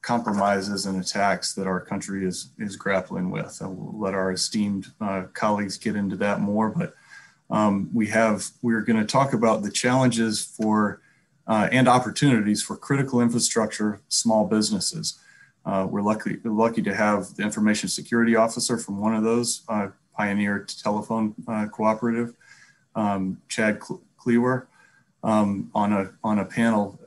compromises and attacks that our country is grappling with. I will let our esteemed colleagues get into that more, but we're going to talk about the challenges for and opportunities for critical infrastructure small businesses. We're lucky to have the information security officer from one of those, Pioneer Telephone Cooperative, Chad Cleaver, on a panel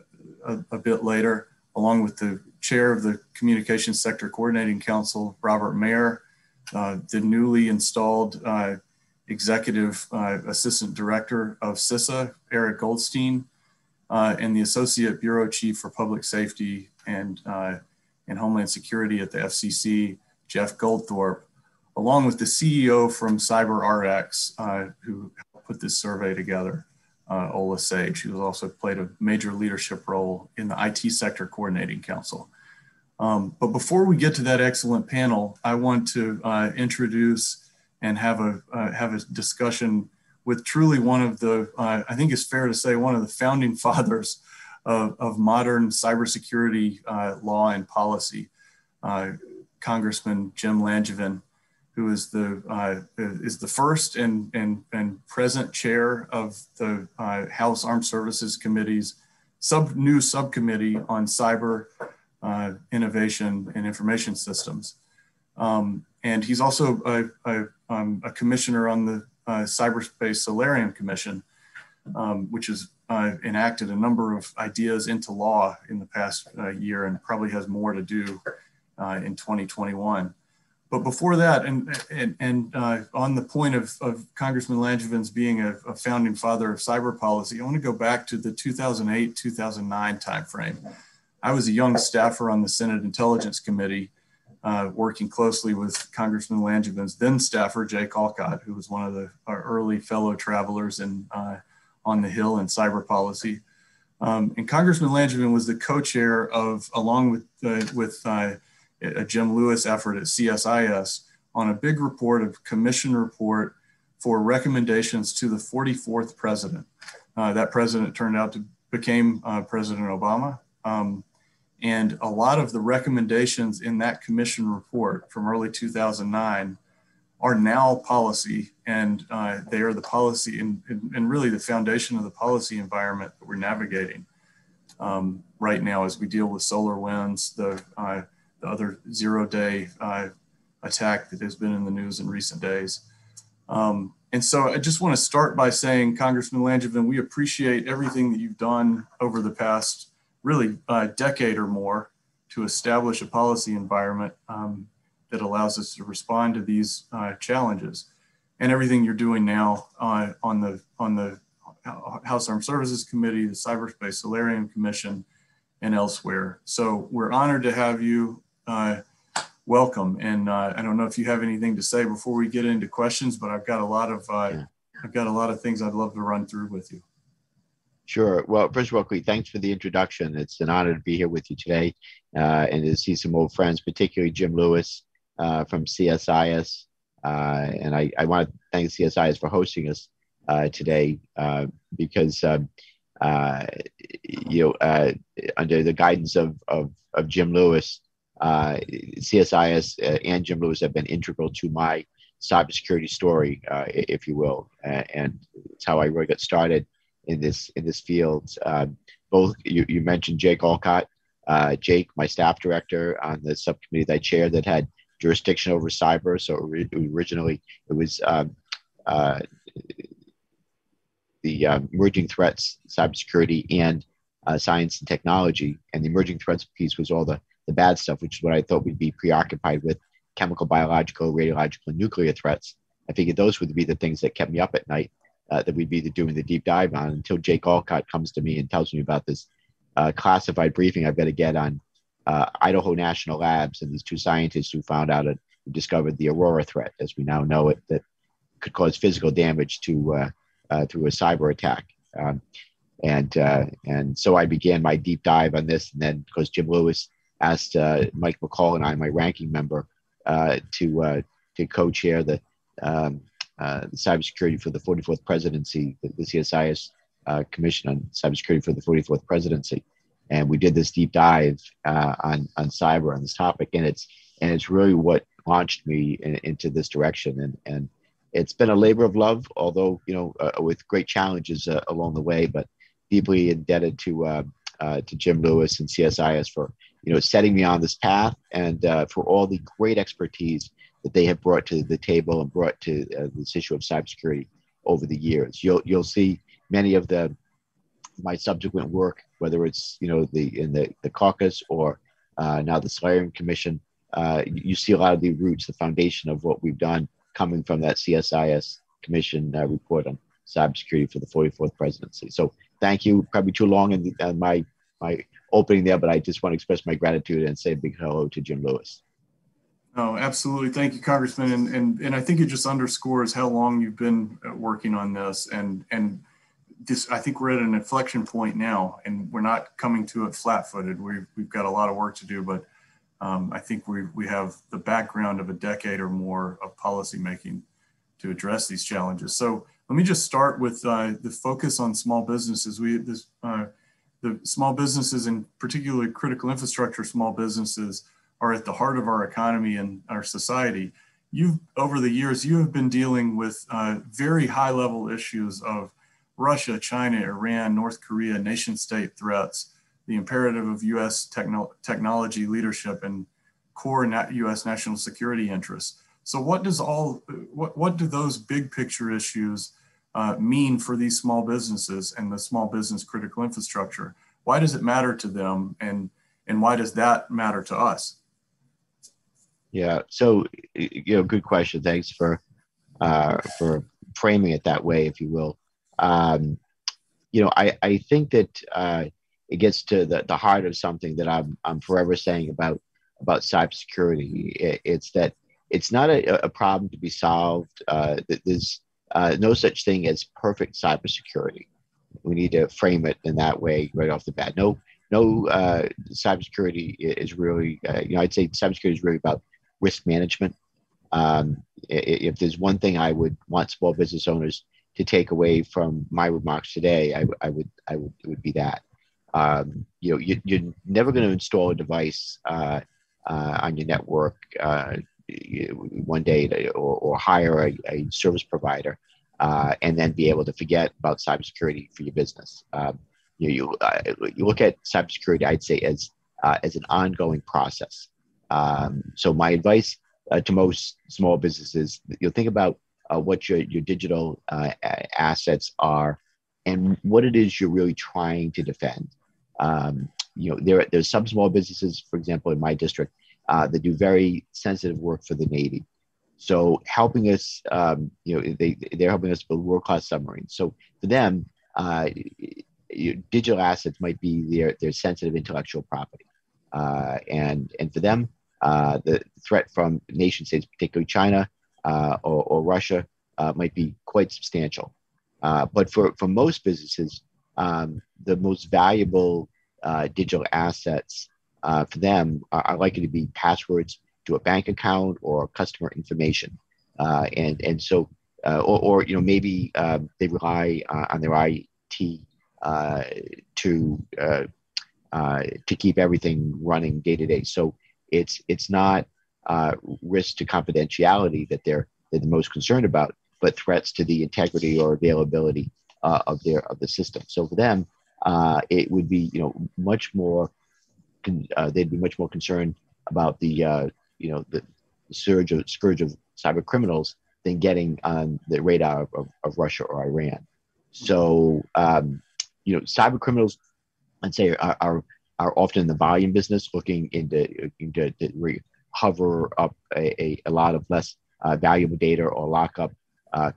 a bit later, along with the chair of the Communications Sector Coordinating Council, Robert Mayer, the newly installed executive assistant director of CISA, Eric Goldstein, and the associate bureau chief for public safety and Homeland Security at the FCC, Jeff Goldthorpe, along with the CEO from CyberRx, who put this survey together, Ola Sage, who has also played a major leadership role in the IT Sector Coordinating Council. But before we get to that excellent panel, I want to introduce and have a discussion with truly one of the, I think it's fair to say, one of the founding fathers of modern cybersecurity law and policy, Congressman Jim Langevin, who is the first and present chair of the House Armed Services Committee's new subcommittee on cyber innovation and information systems. And he's also a commissioner on the Cyberspace Solarium Commission, which has enacted a number of ideas into law in the past year and probably has more to do in 2021. But before that, and on the point of Congressman Langevin's being a founding father of cyber policy, I want to go back to the 2008-2009 timeframe. I was a young staffer on the Senate Intelligence Committee, working closely with Congressman Langevin's then staffer, Jake Alcott, who was one of our early fellow travelers on the Hill in cyber policy. And Congressman Langevin was the co-chair of, along with a Jim Lewis effort at CSIS, on a big report, a commission report for recommendations to the 44th president. That president turned out to became President Obama. And a lot of the recommendations in that commission report from early 2009 are now policy, and they are the policy and really the foundation of the policy environment that we're navigating right now as we deal with SolarWinds, the other zero-day attack that has been in the news in recent days. And so I just want to start by saying, Congressman Langevin, we appreciate everything that you've done over the past really decade or more to establish a policy environment that allows us to respond to these challenges, and everything you're doing now on the House Armed Services Committee, the Cyberspace Solarium Commission, and elsewhere. So we're honored to have you. Welcome. And I don't know if you have anything to say before we get into questions, but I've got a lot of things I'd love to run through with you. Sure. Well, first of all, Clete, thanks for the introduction. It's an honor to be here with you today and to see some old friends, particularly Jim Lewis from CSIS. And I want to thank CSIS for hosting us today because, under the guidance of Jim Lewis, CSIS and Jim Lewis have been integral to my cybersecurity story, if you will. And it's how I really got started in this field. Both you mentioned Jake Alcott, Jake, my staff director on the subcommittee that I chaired that had jurisdiction over cyber. So originally it was the emerging threats, cybersecurity, and science and technology. And the emerging threats piece was all the bad stuff, which is what I thought we'd be preoccupied with: chemical, biological, radiological, and nuclear threats. I figured those would be the things that kept me up at night. That we'd be doing the deep dive on, until Jake Alcott comes to me and tells me about this classified briefing I've got to get on Idaho National Labs and these two scientists who discovered the Aurora threat, as we now know it, that could cause physical damage to through a cyber attack. And so I began my deep dive on this, and then because Jim Lewis asked Mike McCall and I, my ranking member, to co-chair the cybersecurity for the 44th presidency, the CSIS Commission on Cybersecurity for the 44th presidency. and we did this deep dive on cyber on this topic, and it's really what launched me into this direction, and it's been a labor of love, although with great challenges along the way, but deeply indebted to Jim Lewis and CSIS for setting me on this path, and for all the great expertise that they have brought to the table and brought to this issue of cybersecurity over the years. You'll see many of my subsequent work, whether it's in the caucus or now the Solarium Commission. You see a lot of the roots, the foundation of what we've done, coming from that CSIS Commission report on cybersecurity for the 44th presidency. So thank you. Probably too long in my opening there, but I just want to express my gratitude and say a big hello to Jim Lewis. Oh, absolutely. Thank you, Congressman. And I think it just underscores how long you've been working on this. And this, I think we're at an inflection point now, and we're not coming to it flat-footed. We've got a lot of work to do, but I think we have the background of a decade or more of policymaking to address these challenges. So let me just start with the focus on small businesses. The small businesses, and particularly critical infrastructure small businesses, are at the heart of our economy and our society. Over the years, you have been dealing with very high-level issues of Russia, China, Iran, North Korea, nation-state threats, the imperative of U.S. technology leadership, and core U.S. national security interests. So what do those big picture issues mean for these small businesses and the small business critical infrastructure? Why does it matter to them, and why does that matter to us? Yeah, so good question. Thanks for framing it that way, if you will. I think that it gets to the heart of something that I'm forever saying about cybersecurity. It's that it's not a problem to be solved. There's no such thing as perfect cybersecurity. We need to frame it in that way right off the bat. No, cybersecurity is really, I'd say cybersecurity is really about risk management. If there's one thing I would want small business owners to take away from my remarks today, it would be that. You're never going to install a device on your network one day or hire a service provider and then be able to forget about cybersecurity for your business. You look at cybersecurity, I'd say, as an ongoing process. So my advice to most small businesses, you'll think about what your digital assets are and what it is you're really trying to defend. There's some small businesses, for example, in my district, that do very sensitive work for the Navy. So helping us, they're helping us build world-class submarines. So for them, digital assets might be their sensitive intellectual property. And for them, the threat from nation states, particularly China or Russia, might be quite substantial. But for most businesses, the most valuable digital assets for them are likely to be passwords to a bank account or customer information. And so, maybe they rely on their IT to keep everything running day to day. So it's not risk to confidentiality that they're the most concerned about, but threats to the integrity or availability of the system. So for them, it would be much more. They'd be much more concerned about the scourge of cyber criminals than getting on the radar of Russia or Iran. So cyber criminals, I'd say, are often in the volume business, looking into hover up a lot of less valuable data or lock up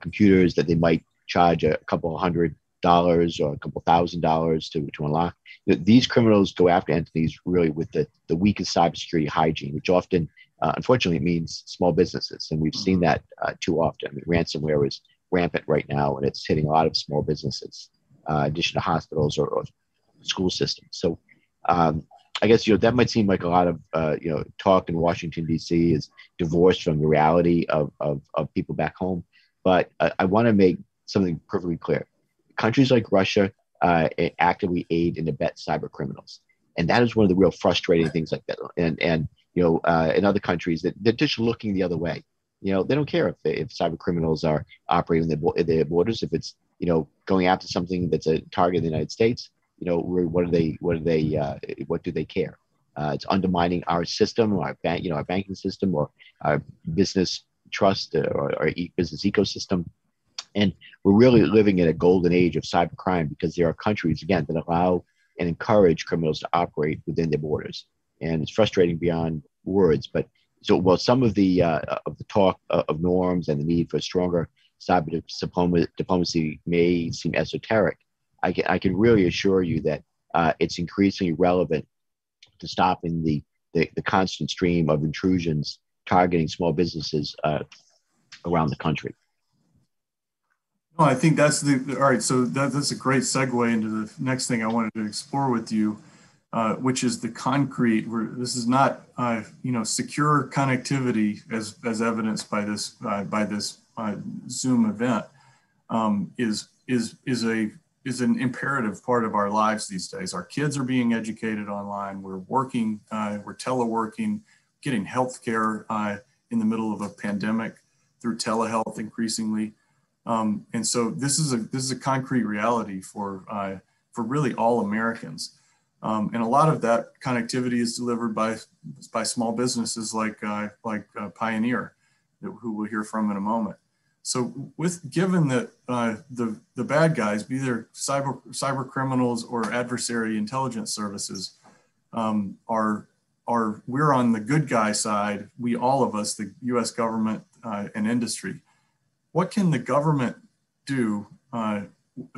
computers that they might charge a couple $100 or a couple $1,000 to unlock. These criminals go after entities really with the weakest cybersecurity hygiene, which often, unfortunately, means small businesses. And we've seen that too often. I mean, ransomware is rampant right now, and it's hitting a lot of small businesses, in addition to hospitals or school systems. So I guess, that might seem like a lot of, talk in Washington, D.C. is divorced from the reality of people back home. But I want to make something perfectly clear. Countries like Russia actively aid and abet cyber criminals. And that is one of the real frustrating things like that. And in other countries that they're just looking the other way. They don't care if cyber criminals are operating their borders. If it's going after something that's a target in the United States, what do they care? It's undermining our system, our banking system, or our business trust, or our business ecosystem. And we're really living in a golden age of cybercrime because there are countries, again, that allow and encourage criminals to operate within their borders. And it's frustrating beyond words. But while some of the talk of norms and the need for stronger cyber diplomacy may seem esoteric, I can really assure you that it's increasingly relevant to stopping the constant stream of intrusions targeting small businesses around the country. No, I think that's all right. So that's a great segue into the next thing I wanted to explore with you, which is the concrete. This is not, secure connectivity as evidenced by this Zoom event is an imperative part of our lives these days. Our kids are being educated online. We're working, we're teleworking, getting healthcare in the middle of a pandemic through telehealth increasingly. And so this is a concrete reality for really all Americans. And a lot of that connectivity is delivered by small businesses like Pioneer, who we'll hear from in a moment. So given that the bad guys, be they cyber criminals or adversary intelligence services, we're on the good guy side, all of us, the US government and industry. What can the government do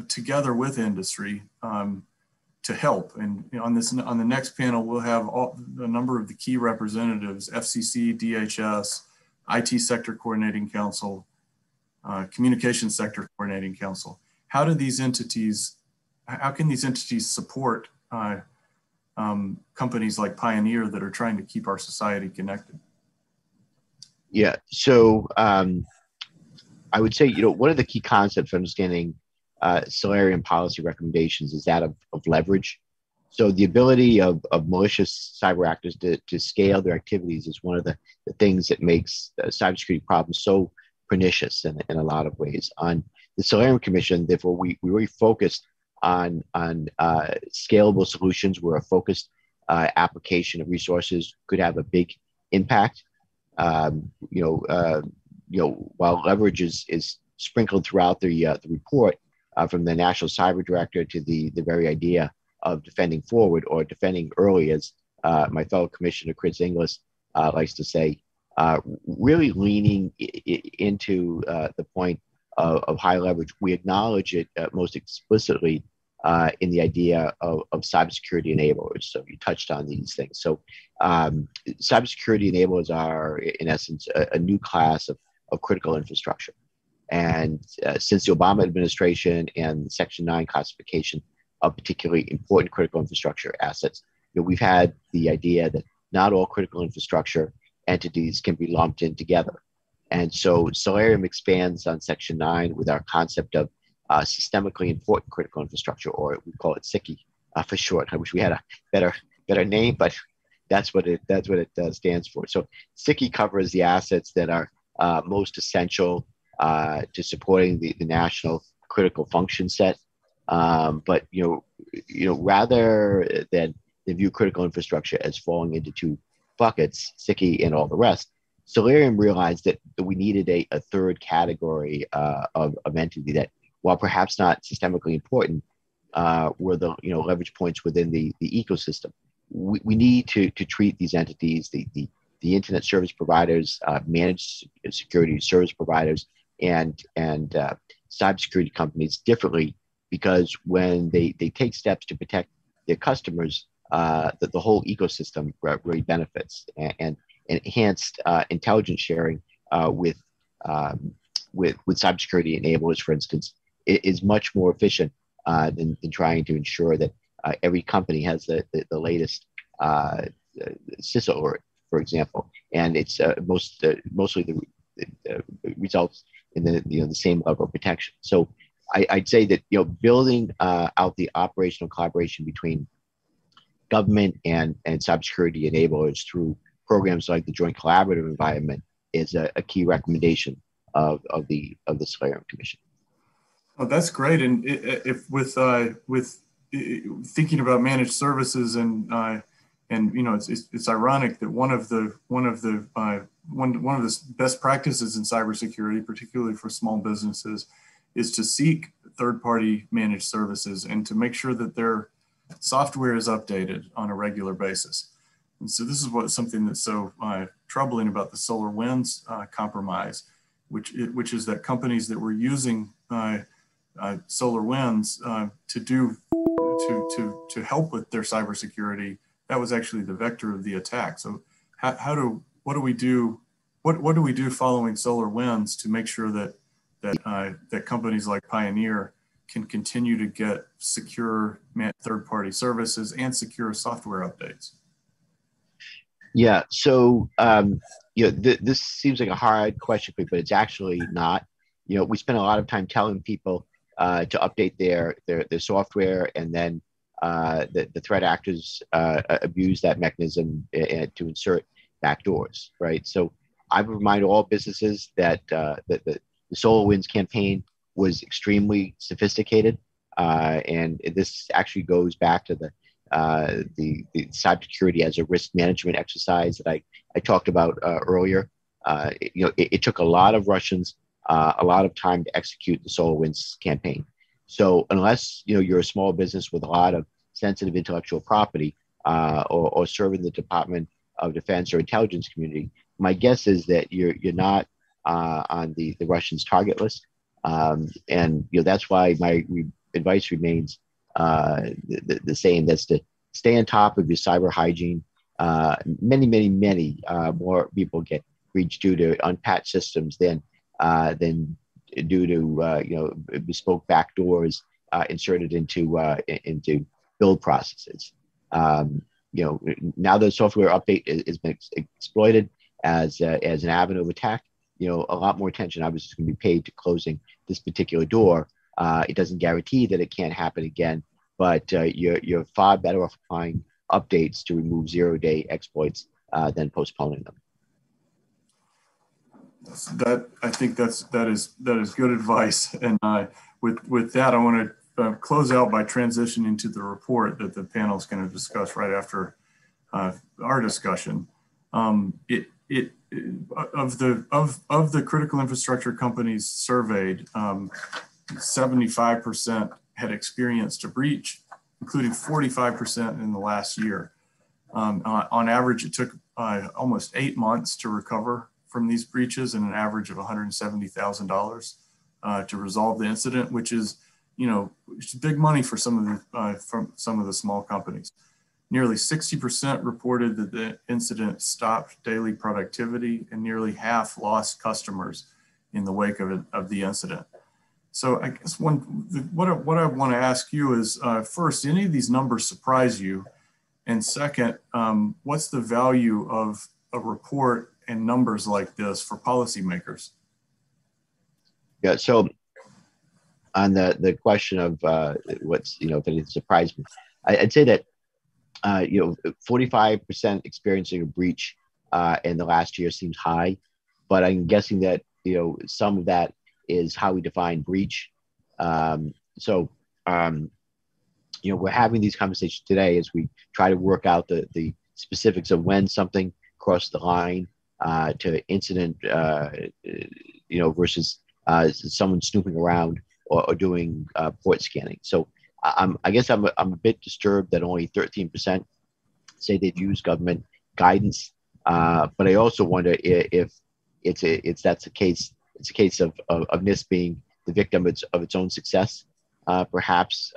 together with industry to help? And on the next panel, we'll have a number of the key representatives: FCC, DHS, IT Sector Coordinating Council, Communications Sector Coordinating Council. How can these entities support companies like Pioneer that are trying to keep our society connected? Yeah, so I would say, one of the key concepts for understanding Solarium policy recommendations is that of leverage. So the ability of malicious cyber actors to scale their activities is one of the things that makes cybersecurity problems so pernicious in a lot of ways. On the Solarium Commission, therefore, we really focused on scalable solutions where a focused application of resources could have a big impact. While leverage is sprinkled throughout the report, from the National Cyber Director to the very idea of defending forward or defending early, as my fellow Commissioner Chris Inglis likes to say, really leaning into the point of high leverage. We acknowledge it most explicitly in the idea of cybersecurity enablers. So you touched on these things. So cybersecurity enablers are, in essence, a new class of critical infrastructure. And since the Obama administration and Section 9 classification of particularly important critical infrastructure assets, we've had the idea that not all critical infrastructure entities can be lumped in together. And so Solarium expands on Section 9 with our concept of systemically important critical infrastructure, or we call it SICI for short. I wish we had a better name, but that's what it stands for. So SICI covers the assets that are most essential to supporting the national critical function set. But rather than view critical infrastructure as falling into two buckets, SICI and all the rest, Solarium realized that we needed a third category of entity that, while perhaps not systemically important, were the leverage points within the ecosystem. We need to treat these entities, the internet service providers, managed security service providers, and cybersecurity companies differently, because when they take steps to protect their customers, the whole ecosystem really benefits. And enhanced intelligence sharing with cybersecurity enablers, for instance, is much more efficient than trying to ensure that every company has the latest CISA alert, for example, and it's mostly the results in the same level of protection. So I'd say that building out the operational collaboration between government and cybersecurity enablers through programs like the Joint Collaborative Environment is a key recommendation of the Solarium Commission. Oh, that's great. And if with thinking about managed services and you know, it's ironic that one of the best practices in cybersecurity, particularly for small businesses, is to seek third-party managed services and to make sure that their software is updated on a regular basis. And so this is something that's so troubling about the SolarWinds compromise, which is that companies that were using SolarWinds to help with their cybersecurity, that was actually the vector of the attack. So what do we do following SolarWinds to make sure that companies like Pioneer can continue to get secure third-party services and secure software updates? Yeah, so this seems like a hard question for you, but it's actually not. We spend a lot of time telling people to update their software, and then the threat actors abuse that mechanism to insert backdoors, right? So I would remind all businesses that the SolarWinds campaign was extremely sophisticated, and this actually goes back to the cybersecurity as a risk management exercise that I talked about earlier. It took a lot of Russians a lot of time to execute the SolarWinds campaign. So unless you're a small business with a lot of sensitive intellectual property or serving the Department of Defense or intelligence community, my guess is that you're not on the Russians' target list. And that's why my advice remains the same. That's to stay on top of your cyber hygiene. Many more people get breached due to unpatched systems than due to bespoke backdoors inserted into build processes. Now the software update has been exploited as an avenue of attack. A lot more attention obviously is going to be paid to closing this particular door. It doesn't guarantee that it can't happen again, but you're far better off applying updates to remove zero-day exploits than postponing them. I think that is good advice. And with that, I want to close out by transitioning to the report that the panel is going to discuss right after our discussion. Of the critical infrastructure companies surveyed, 75% had experienced a breach, including 45% in the last year. On average, it took almost 8 months to recover from these breaches, and an average of $170,000 to resolve the incident, which is, it's big money for some of the small companies. Nearly 60% reported that the incident stopped daily productivity, and nearly half lost customers in the wake of the incident. So I guess what I want to ask you is, first, any of these numbers surprise you? And second, what's the value of a report and numbers like this for policymakers? Yeah, so on the question of what's, if it surprised me, I'd say that 45% experiencing a breach in the last year seems high, but I'm guessing that some of that is how we define breach. We're having these conversations today as we try to work out the specifics of when something crossed the line to incident, versus someone snooping around or doing port scanning. So I guess I'm a bit disturbed that only 13% say they've used government guidance, but I also wonder if that's the case. It's a case of NIST being the victim of its own success, perhaps.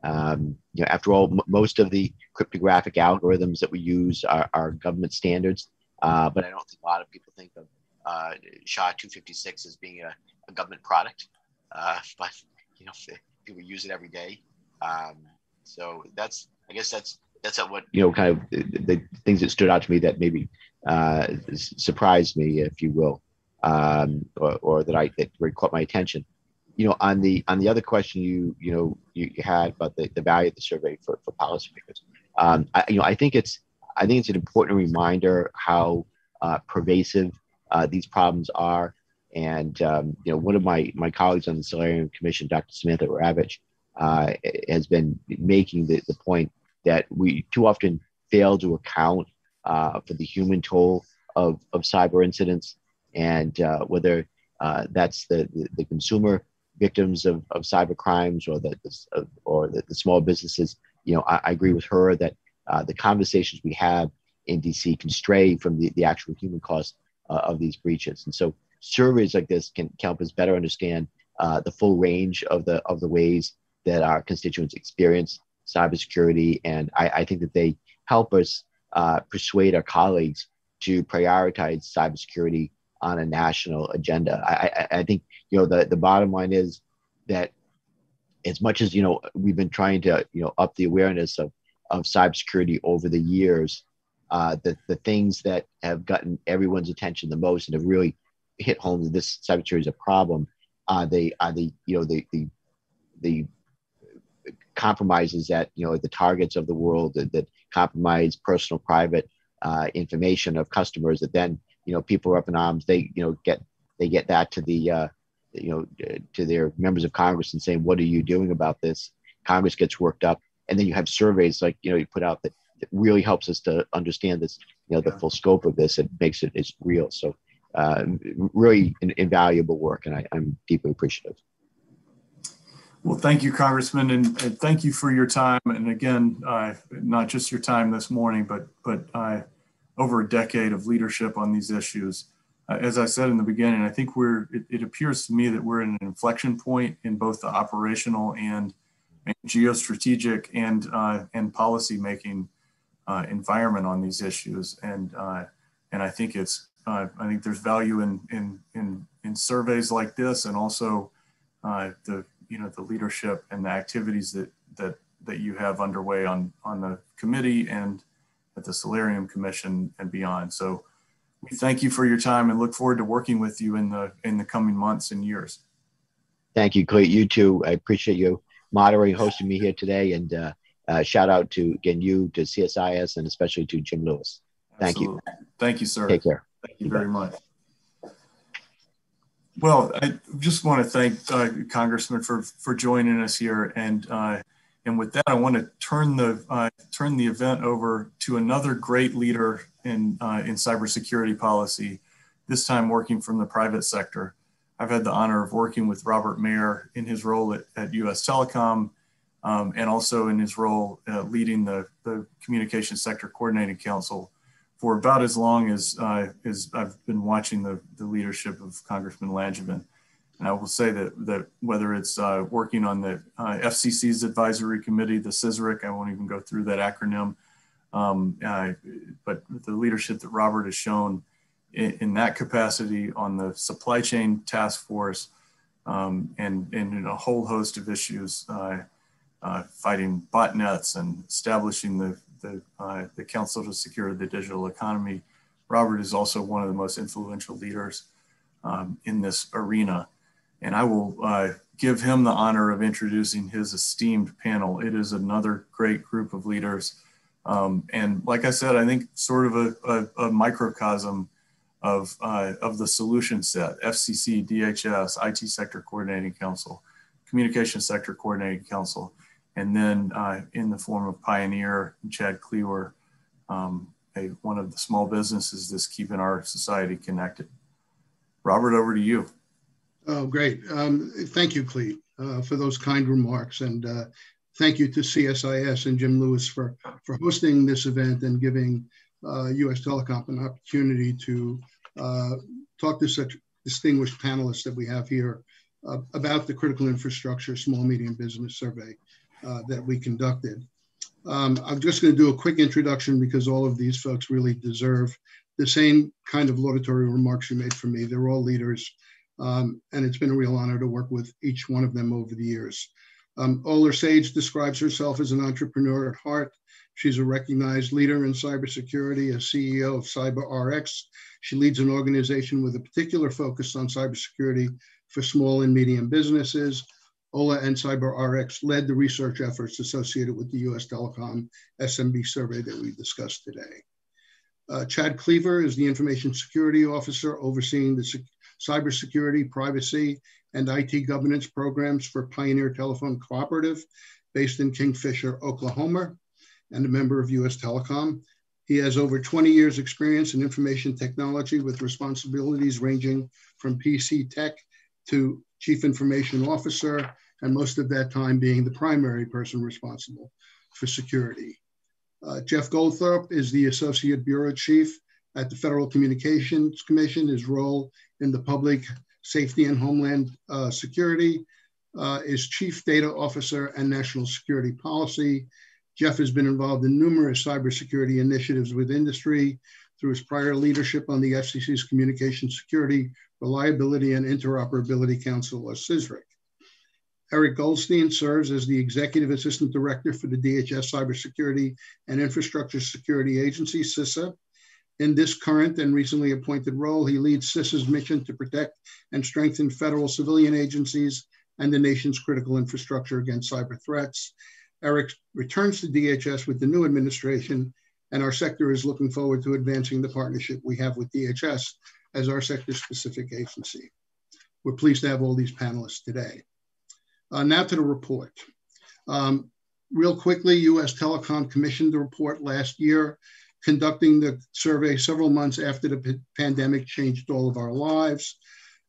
After all, most of the cryptographic algorithms that we use are government standards, but I don't think a lot of people think of SHA-256 as being a government product. But people use it every day. So I guess that's what kind of the things that stood out to me that maybe surprised me, if you will, or that really caught my attention. On the other question you had about the value of the survey for policymakers, I think it's an important reminder how pervasive these problems are. And one of my colleagues on the Solarium Commission, Dr. Samantha Ravitch, has been making the point that we too often fail to account for the human toll of cyber incidents, and whether that's the consumer victims of cyber crimes or the small businesses. I agree with her that the conversations we have in DC can stray from the actual human cost of these breaches. And so surveys like this can help us better understand the full range of the ways that our constituents experience cybersecurity. And I think that they help us persuade our colleagues to prioritize cybersecurity on a national agenda. I think, the bottom line is that as much as, we've been trying to, up the awareness of cybersecurity over the years, the things that have gotten everyone's attention the most and have really hit home that this cybersecurity is a problem are the compromises that, the targets of the world that compromise personal private information of customers that then, people are up in arms. They get that to the to their members of Congress and saying, what are you doing about this? Congress gets worked up. And then you have surveys like, you put out that really helps us to understand this, the full scope of this. It makes it's real. So really invaluable work. And I'm deeply appreciative. Well, thank you, Congressman, and thank you for your time. And again, not just your time this morning, but over a decade of leadership on these issues. As I said in the beginning, I think it appears to me that we're in an inflection point in both the operational and geostrategic and policy making environment on these issues. And I think I think there's value in surveys like this, and also the leadership and the activities that you have underway on the committee and at the Solarium Commission and beyond. So we thank you for your time and look forward to working with you in the coming months and years. Thank you, Clayton. You too. I appreciate you moderating, hosting me here today, and shout out to you, to CSIS, and especially to Jim Lewis. Thank you. Thank you, sir. Take care. Thank you very much. Well, I just want to thank Congressman for joining us here, and with that, I want to turn the event over to another great leader in cybersecurity policy. This time working from the private sector. I've had the honor of working with Robert Mayer in his role at USTelecom, and also in his role leading the Communication Sector Coordinating Council for about as long as I've been watching the leadership of Congressman Langevin. And I will say that whether it's working on the FCC's advisory committee, the CSIS, I won't even go through that acronym, but the leadership that Robert has shown in that capacity on the supply chain task force, and in a whole host of issues, fighting botnets and establishing the Council to Secure the Digital Economy. Robert is also one of the most influential leaders in this arena. And I will give him the honor of introducing his esteemed panel. It is another great group of leaders. And like I said, I think sort of a microcosm of the solution set: FCC, DHS, IT Sector Coordinating Council, Communication Sector Coordinating Council, and then in the form of Pioneer, Chad Cleaver, one of the small businesses that's keeping our society connected. Robert, over to you. Oh, great. Thank you, Clete, for those kind remarks. And thank you to CSIS and Jim Lewis for hosting this event and giving USTelecom an opportunity to talk to such distinguished panelists that we have here about the critical infrastructure small medium business survey that we conducted. I'm just going to do a quick introduction because all of these folks really deserve the same kind of laudatory remarks you made for me. They're all leaders. And it's been a real honor to work with each one of them over the years. Oler Sage describes herself as an entrepreneur at heart. She's a recognized leader in cybersecurity, as CEO of CyberRx. She leads an organization with a particular focus on cybersecurity for small and medium businesses. Ola and CyberRx led the research efforts associated with the USTelecom SMB survey that we discussed today. Chad Cleaver is the Information Security Officer overseeing the cybersecurity, privacy, and IT governance programs for Pioneer Telephone Cooperative based in Kingfisher, Oklahoma, and a member of USTelecom. He has over 20 years experience in information technology with responsibilities ranging from PC tech to Chief Information Officer, and most of that time being the primary person responsible for security. Jeff Goldthorpe is the Associate Bureau Chief at the Federal Communications Commission. His role in the Public Safety and Homeland Security is Chief Data Officer and National Security Policy. Jeff has been involved in numerous cybersecurity initiatives with industry through his prior leadership on the FCC's Communication Security, Reliability, and Interoperability Council, or CSRIC. Eric Goldstein serves as the Executive Assistant Director for the DHS Cybersecurity and Infrastructure Security Agency, CISA. In this current and recently appointed role, he leads CISA's mission to protect and strengthen federal civilian agencies and the nation's critical infrastructure against cyber threats. Eric returns to DHS with the new administration, and our sector is looking forward to advancing the partnership we have with DHS as our sector-specific agency. We're pleased to have all these panelists today. Now to the report. Real quickly, USTelecom commissioned the report last year, conducting the survey several months after the pandemic changed all of our lives.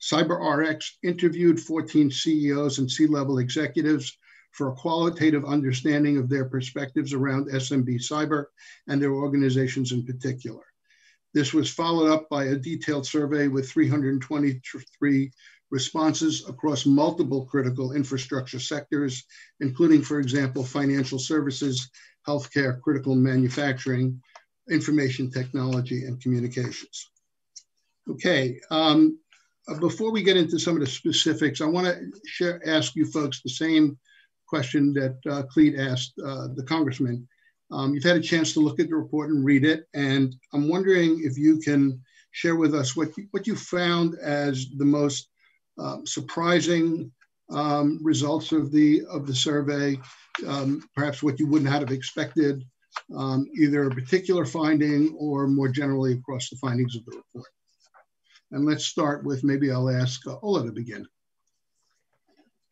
CyberRx interviewed 14 CEOs and C-level executives for a qualitative understanding of their perspectives around SMB cyber and their organizations in particular. This was followed up by a detailed survey with 323 responses across multiple critical infrastructure sectors, including, for example, financial services, healthcare, critical manufacturing, information technology, and communications. Okay, before we get into some of the specifics, I want to ask you folks the same question that Clete asked the Congressman. You've had a chance to look at the report and read it, and I'm wondering if you can share with us what you found as the most surprising results of the survey, perhaps what you wouldn't have expected, either a particular finding or more generally across the findings of the report. And let's start with, maybe I'll ask Ola to begin.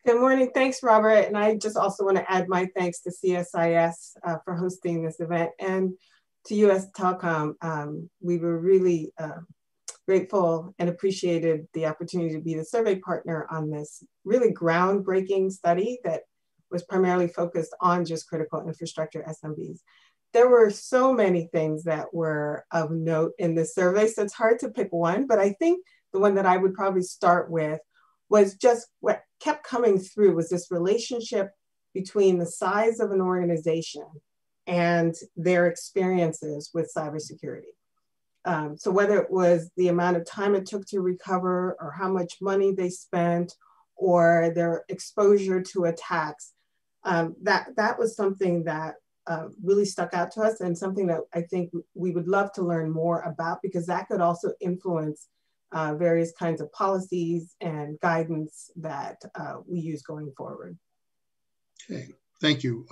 Good morning. Thanks, Robert. And I just also want to add my thanks to CSIS for hosting this event, and to USTelecom. We were really grateful and appreciated the opportunity to be the survey partner on this really groundbreaking study that was primarily focused on just critical infrastructure SMBs. There were so many things that were of note in this survey, so it's hard to pick one, but I think the one that I would probably start with was just what kept coming through was this relationship between the size of an organization and their experiences with cybersecurity. So whether it was the amount of time it took to recover, or how much money they spent, or their exposure to attacks, that was something that really stuck out to us, and something that I think we would love to learn more about, because that could also influence various kinds of policies and guidance that we use going forward. Okay, thank you.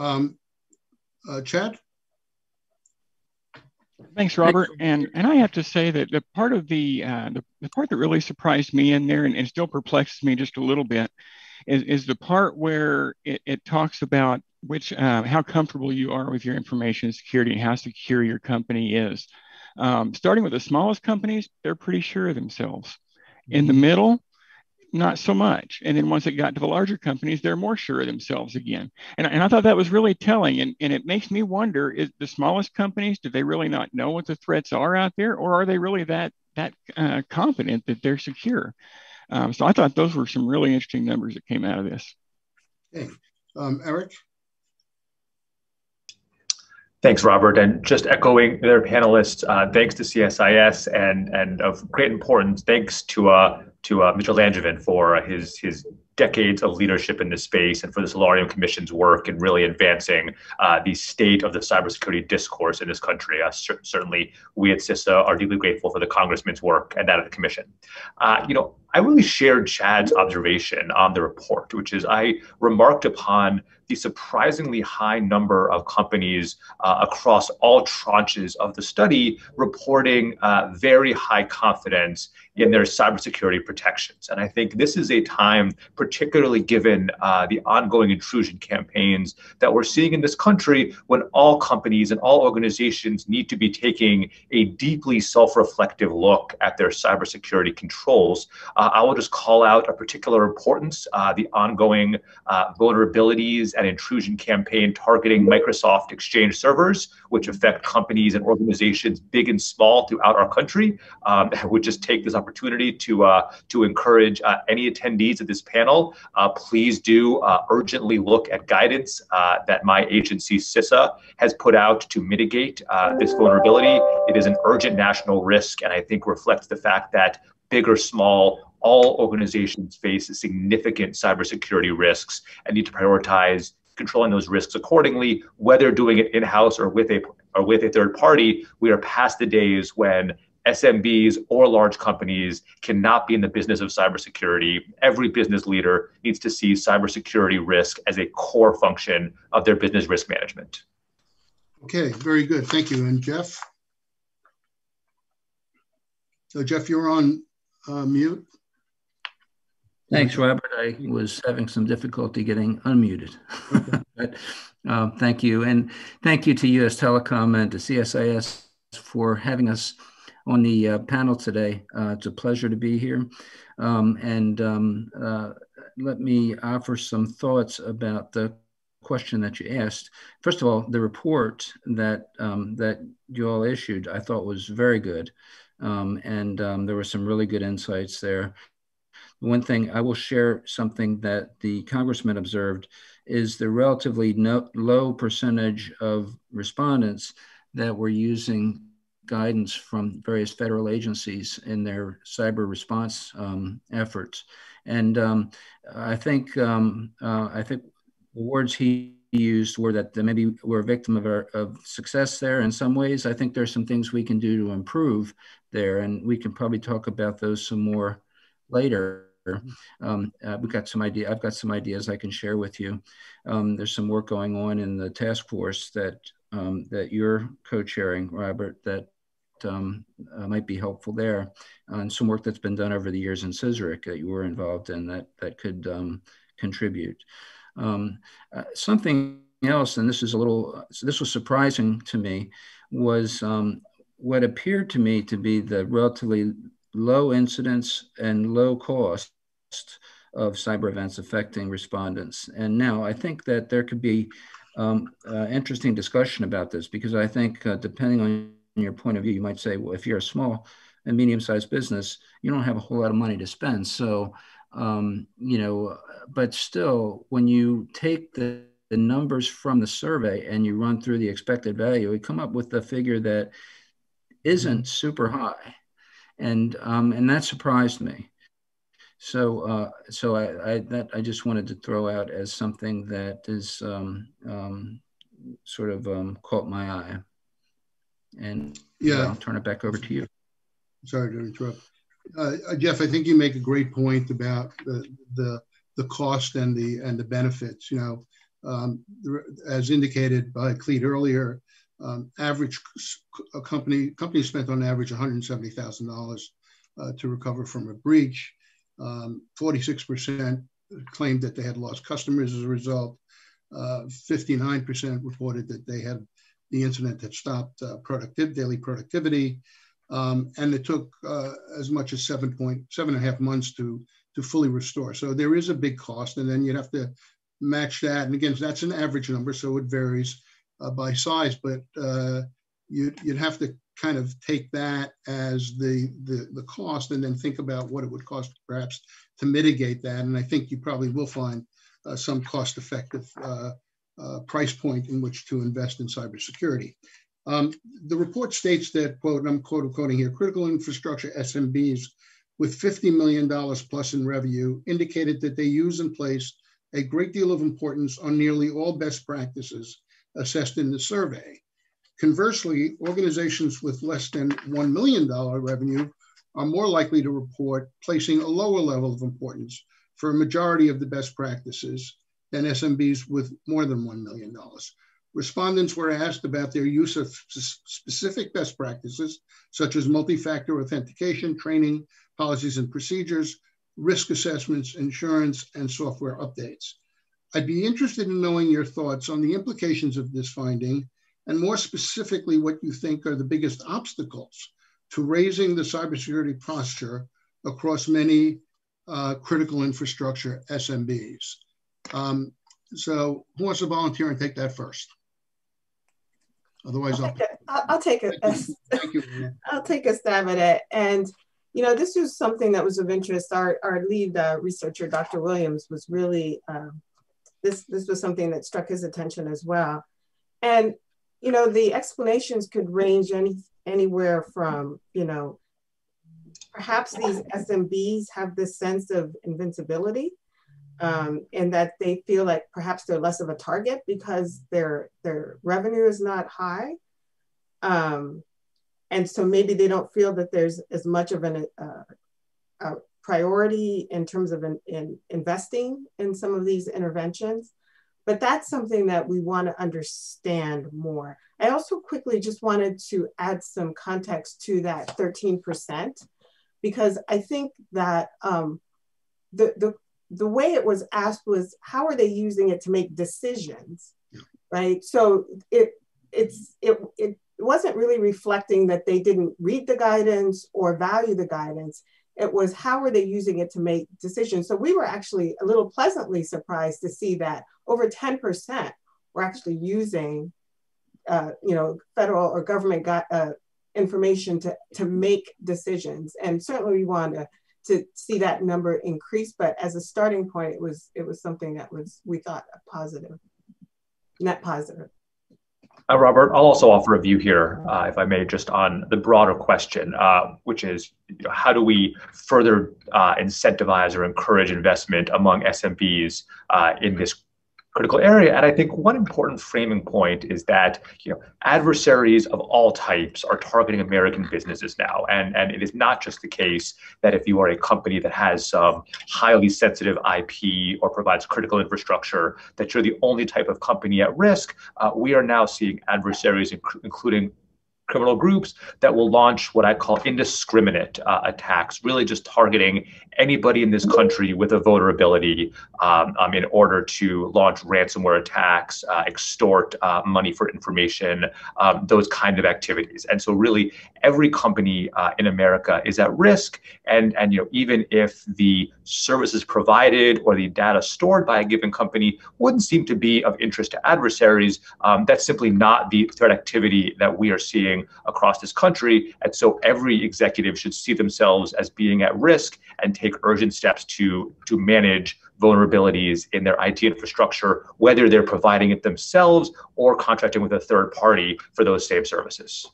Chad? Thanks, Robert. And I have to say that the part of the part that really surprised me in there, and still perplexes me just a little bit, is the part where it talks about how comfortable you are with your information security and how secure your company is. Starting with the smallest companies, they're pretty sure of themselves. In the middle, not so much. And then once it got to the larger companies, they're more sure of themselves again. And I thought that was really telling. And it makes me wonder, is the smallest companies, do they really not know what the threats are out there? Or are they really that confident that they're secure? So I thought those were some really interesting numbers that came out of this. Okay. Eric? Thanks, Robert. And just echoing their panelists, thanks to CSIS, and of great importance, thanks to Mr. Langevin for his decades of leadership in this space and for this Solarium Commission's work in really advancing the state of the cybersecurity discourse in this country. Certainly, we at CISA are deeply grateful for the Congressman's work and that of the Commission. I really shared Chad's observation on the report, which is I remarked upon the surprisingly high number of companies across all tranches of the study reporting very high confidence in their cybersecurity protections. And I think this is a time, particularly given the ongoing intrusion campaigns that we're seeing in this country, when all companies and all organizations need to be taking a deeply self-reflective look at their cybersecurity controls. I will just call out a particular importance, the ongoing vulnerabilities and intrusion campaign targeting Microsoft Exchange servers, which affect companies and organizations big and small throughout our country. I would just take this opportunity to encourage any attendees at this panel, please do urgently look at guidance that my agency CISA has put out to mitigate this vulnerability. It is an urgent national risk, and I think reflects the fact that big or small, all organizations face significant cybersecurity risks and need to prioritize controlling those risks accordingly, whether doing it in-house or with a third party. We are past the days when SMBs or large companies cannot be in the business of cybersecurity. Every business leader needs to see cybersecurity risk as a core function of their business risk management. Okay, very good. Thank you. And Jeff? So Jeff, you're on mute. Thanks, Robert. I was having some difficulty getting unmuted. Okay. But, thank you. And thank you to USTelecom and to CSIS for having us on the panel today. It's a pleasure to be here. Let me offer some thoughts about the question that you asked. First of all, the report that you all issued, I thought was very good. There were some really good insights there. One thing I will share, something that the Congressman observed, is the relatively low percentage of respondents that were using guidance from various federal agencies in their cyber response efforts. And I think the words he used were that maybe we're a victim of success there in some ways. I think there's some things we can do to improve there, and we can probably talk about those some more later. I've got some ideas I can share with you. There's some work going on in the task force that you're co-chairing, Robert, that might be helpful there, and some work that's been done over the years in CSIS that you were involved in that could contribute. Something else, and this was surprising to me, was what appeared to me to be the relatively low incidence and low cost of cyber events affecting respondents. And now I think that there could be interesting discussion about this, because I think depending on your point of view, you might say, well, if you're a small and medium-sized business, you don't have a whole lot of money to spend. So, but still, when you take the numbers from the survey and you run through the expected value, we come up with a figure that isn't super high. And that surprised me. So I just wanted to throw out as something that is sort of caught my eye. And yeah, I'll turn it back over to you. Sorry to interrupt. Jeff, I think you make a great point about the cost and the benefits. As indicated by Cleet earlier, average companies spent on average $170,000 to recover from a breach. 46% claimed that they had lost customers as a result. 59% reported that they had the incident that stopped daily productivity. And it took as much as 7.5 months to fully restore. So there is a big cost, and then you'd have to match that. And again, that's an average number, so it varies by size, but you'd have to kind of take that as the cost and then think about what it would cost perhaps to mitigate that. And I think you probably will find some cost-effective price point in which to invest in cybersecurity. The report states that, quote, and I'm quoting here, critical infrastructure SMBs with $50 million plus in revenue, indicated that they use and place a great deal of importance on nearly all best practices assessed in the survey. Conversely, organizations with less than $1 million revenue are more likely to report placing a lower level of importance for a majority of the best practices than SMBs with more than $1 million. Respondents were asked about their use of specific best practices, such as multi-factor authentication, training, policies and procedures, risk assessments, insurance, and software updates. I'd be interested in knowing your thoughts on the implications of this finding, and more specifically, what you think are the biggest obstacles to raising the cybersecurity posture across many critical infrastructure SMBs. So who wants to volunteer and take that first? Otherwise, I'll take it. Thank you. I'll take a stab at it. And, you know, this was something that was of interest. Our lead researcher, Dr. Williams, was really, this was something that struck his attention as well. And, you know, the explanations could range anywhere from, you know, perhaps these SMBs have this sense of invincibility, and that they feel like perhaps they're less of a target because their revenue is not high. And so maybe they don't feel that there's as much of a priority in terms of investing in some of these interventions. But that's something that we want to understand more. I also quickly just wanted to add some context to that 13%, because I think that the way it was asked was, how are they using it to make decisions, right? So it wasn't really reflecting that they didn't read the guidance or value the guidance. It was, how are they using it to make decisions? So we were actually a little pleasantly surprised to see that over 10% were actually using, you know, federal or government information to make decisions. And certainly we wanted to see that number increase, but as a starting point, it was something that was, we thought, a positive, net positive. Robert, I'll also offer a view here, if I may, just on the broader question, which is, you know, how do we further incentivize or encourage investment among SMBs in this critical area? And I think one important framing point is that, you know, adversaries of all types are targeting American businesses now. And it is not just the case that if you are a company that has some highly sensitive IP or provides critical infrastructure, that you're the only type of company at risk. We are now seeing adversaries, including criminal groups, that will launch what I call indiscriminate attacks, really just targeting anybody in this country with a vulnerability in order to launch ransomware attacks, extort money for information, those kind of activities. And so really every company in America is at risk. And you know, even if the services provided or the data stored by a given company wouldn't seem to be of interest to adversaries, that's simply not the threat activity that we are seeing across this country. And so every executive should see themselves as being at risk and take urgent steps to manage vulnerabilities in their IT infrastructure, whether they're providing it themselves or contracting with a third party for those same services.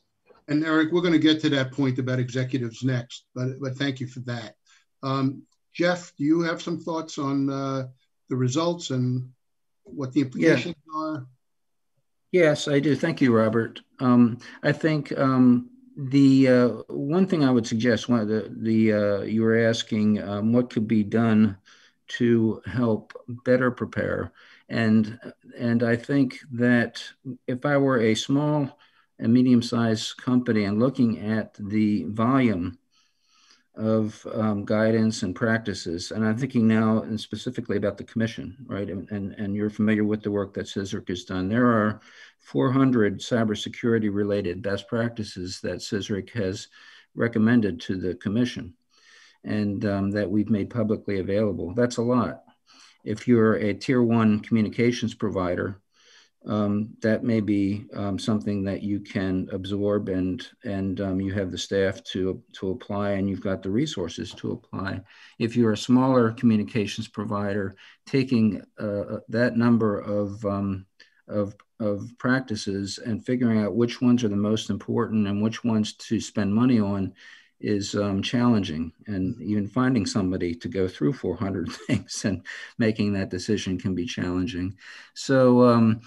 And Eric, we're going to get to that point about executives next, but thank you for that. Jeff, do you have some thoughts on the results and what the implications are? Yes, I do. Thank you, Robert. I think the one thing I would suggest, you were asking what could be done to help better prepare, and I think that if I were a small and medium-sized company and looking at the volume of guidance and practices, and I'm thinking now and specifically about the commission, right? And you're familiar with the work that CSIRC has done. There are 400 cybersecurity related best practices that CSIRC has recommended to the commission and that we've made publicly available. That's a lot. If you're a tier 1 communications provider, that may be something that you can absorb and you have the staff to apply and you've got the resources to apply. If you're a smaller communications provider, taking that number of practices and figuring out which ones are the most important and which ones to spend money on is challenging, and even finding somebody to go through 400 things and making that decision can be challenging. So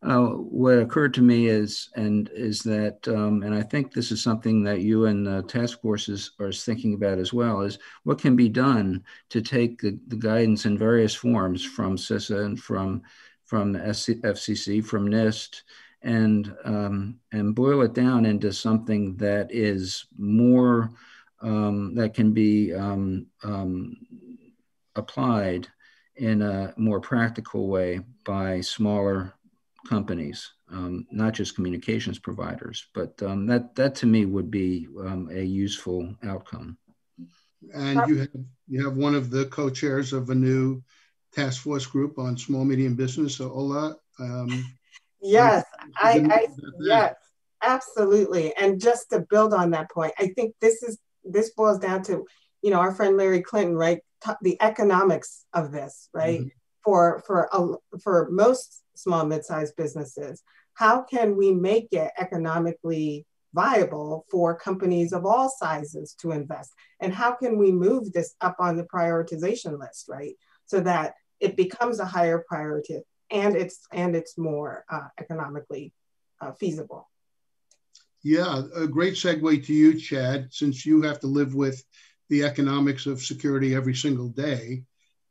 what occurred to me is that, and I think this is something that you and the task forces are thinking about as well, is what can be done to take the guidance in various forms from CISA and from the FCC, from NIST, and boil it down into something that is more, that can be applied in a more practical way by smaller companies, not just communications providers, but that to me would be a useful outcome. And you have one of the co-chairs of a new task force group on small medium business, so Ola. Yes, yes, absolutely. And just to build on that point, I think this boils down to, our friend Larry Clinton, right? The economics of this, right? Mm-hmm. For most small, mid-sized businesses, how can we make it economically viable for companies of all sizes to invest? And how can we move this up on the prioritization list, right? So that it becomes a higher priority and it's more economically feasible. Yeah, a great segue to you, Chad, since you have to live with the economics of security every single day.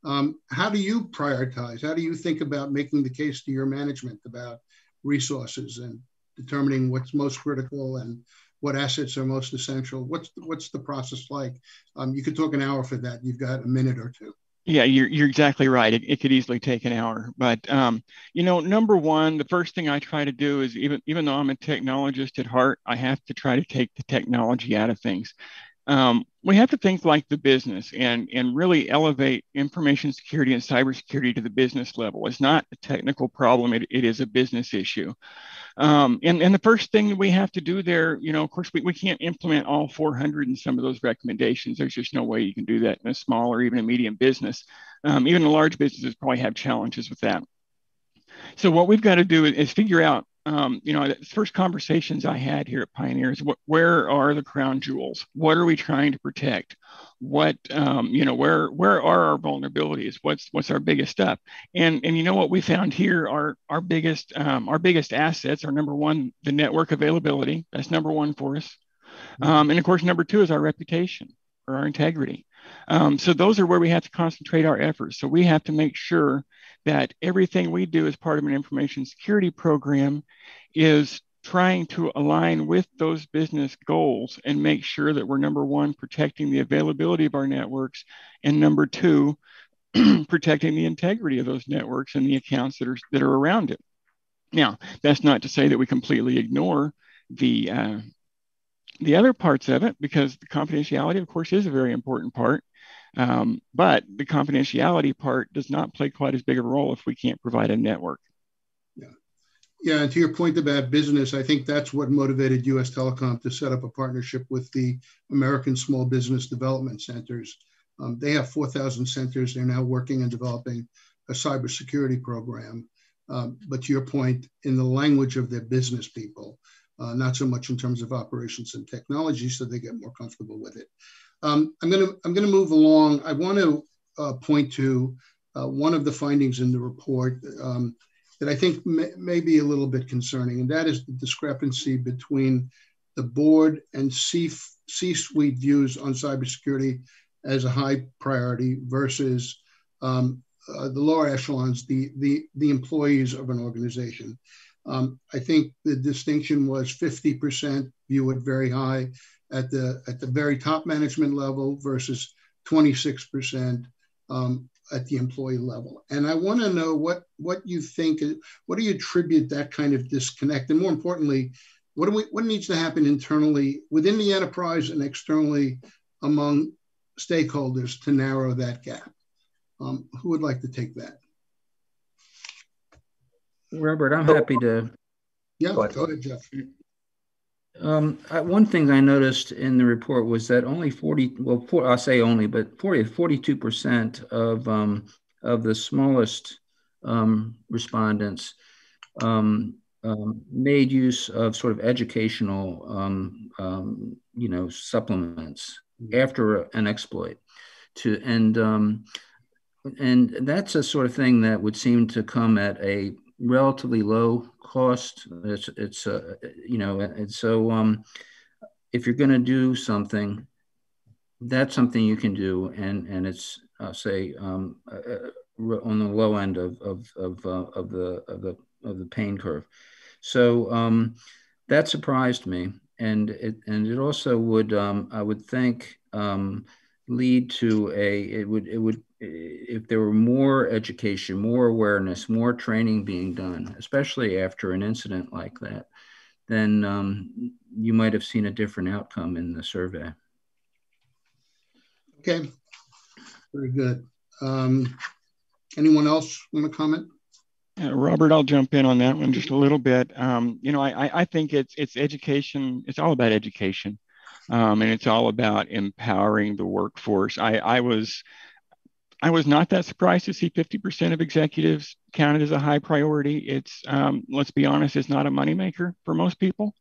How do you prioritize? How do you think about making the case to your management about resources and determining what's most critical and what assets are most essential? What's the process like? You could talk an hour for that. You've got a minute or two. Yeah, you're exactly right. It could easily take an hour. But, number one, the first thing I try to do is, even though I'm a technologist at heart, I have to try to take the technology out of things. We have to think like the business and really elevate information security and cybersecurity to the business level. It's not a technical problem. It is a business issue. And the first thing we have to do there, of course, we can't implement all 400 and some of those recommendations. There's just no way you can do that in a small or even a medium business. Even the large businesses probably have challenges with that. So what we've got to do is figure out, the first conversations I had here at Pioneers, where are the crown jewels? What are we trying to protect? Where are our vulnerabilities? What's our biggest stuff? And what we found here are our biggest assets are, number one, the network availability. That's number one for us. And of course, number two is our reputation or our integrity. So those are where we have to concentrate our efforts. So we have to make sure that everything we do as part of an information security program is trying to align with those business goals and make sure that we're, number one, protecting the availability of our networks, and number two, protecting the integrity of those networks and the accounts that are around it. Now, that's not to say that we completely ignore the other parts of it, because the confidentiality, of course, is a very important part. But the confidentiality part does not play quite as big a role if we can't provide a network. Yeah, and to your point about business, I think that's what motivated USTelecom to set up a partnership with the American Small Business Development Centers. They have 4,000 centers. They're now working and developing a cybersecurity program. But to your point, in the language of their business people, not so much in terms of operations and technology, so they get more comfortable with it. I'm gonna move along. I want to point to one of the findings in the report that I think may be a little bit concerning, and that is the discrepancy between the board and C-suite views on cybersecurity as a high priority versus the lower echelons, the employees of an organization. I think the distinction was 50% view it very high at the very top management level versus 26% at the employee level. And I want to know what you think, what do you attribute that kind of disconnect? And more importantly, what needs to happen internally within the enterprise and externally among stakeholders to narrow that gap? Who would like to take that? Robert, I'm happy to. Yeah, go ahead, Jeff. One thing I noticed in the report was that only 42% of the smallest respondents made use of sort of educational, supplements after an exploit, and that's a sort of thing that would seem to come at a relatively low cost. And so if you're going to do something, that's something you can do, and it's say on the low end of the pain curve. So that surprised me, and it also would, I would think, lead to it would if there were more education, more awareness, more training being done, especially after an incident like that, then you might have seen a different outcome in the survey. Okay, very good. Anyone else want to comment? Robert, I'll jump in on that one just a little bit. I think it's education. It's all about education, and it's all about empowering the workforce. I was not that surprised to see 50% of executives counted as a high priority. It's let's be honest, it's not a moneymaker for most people.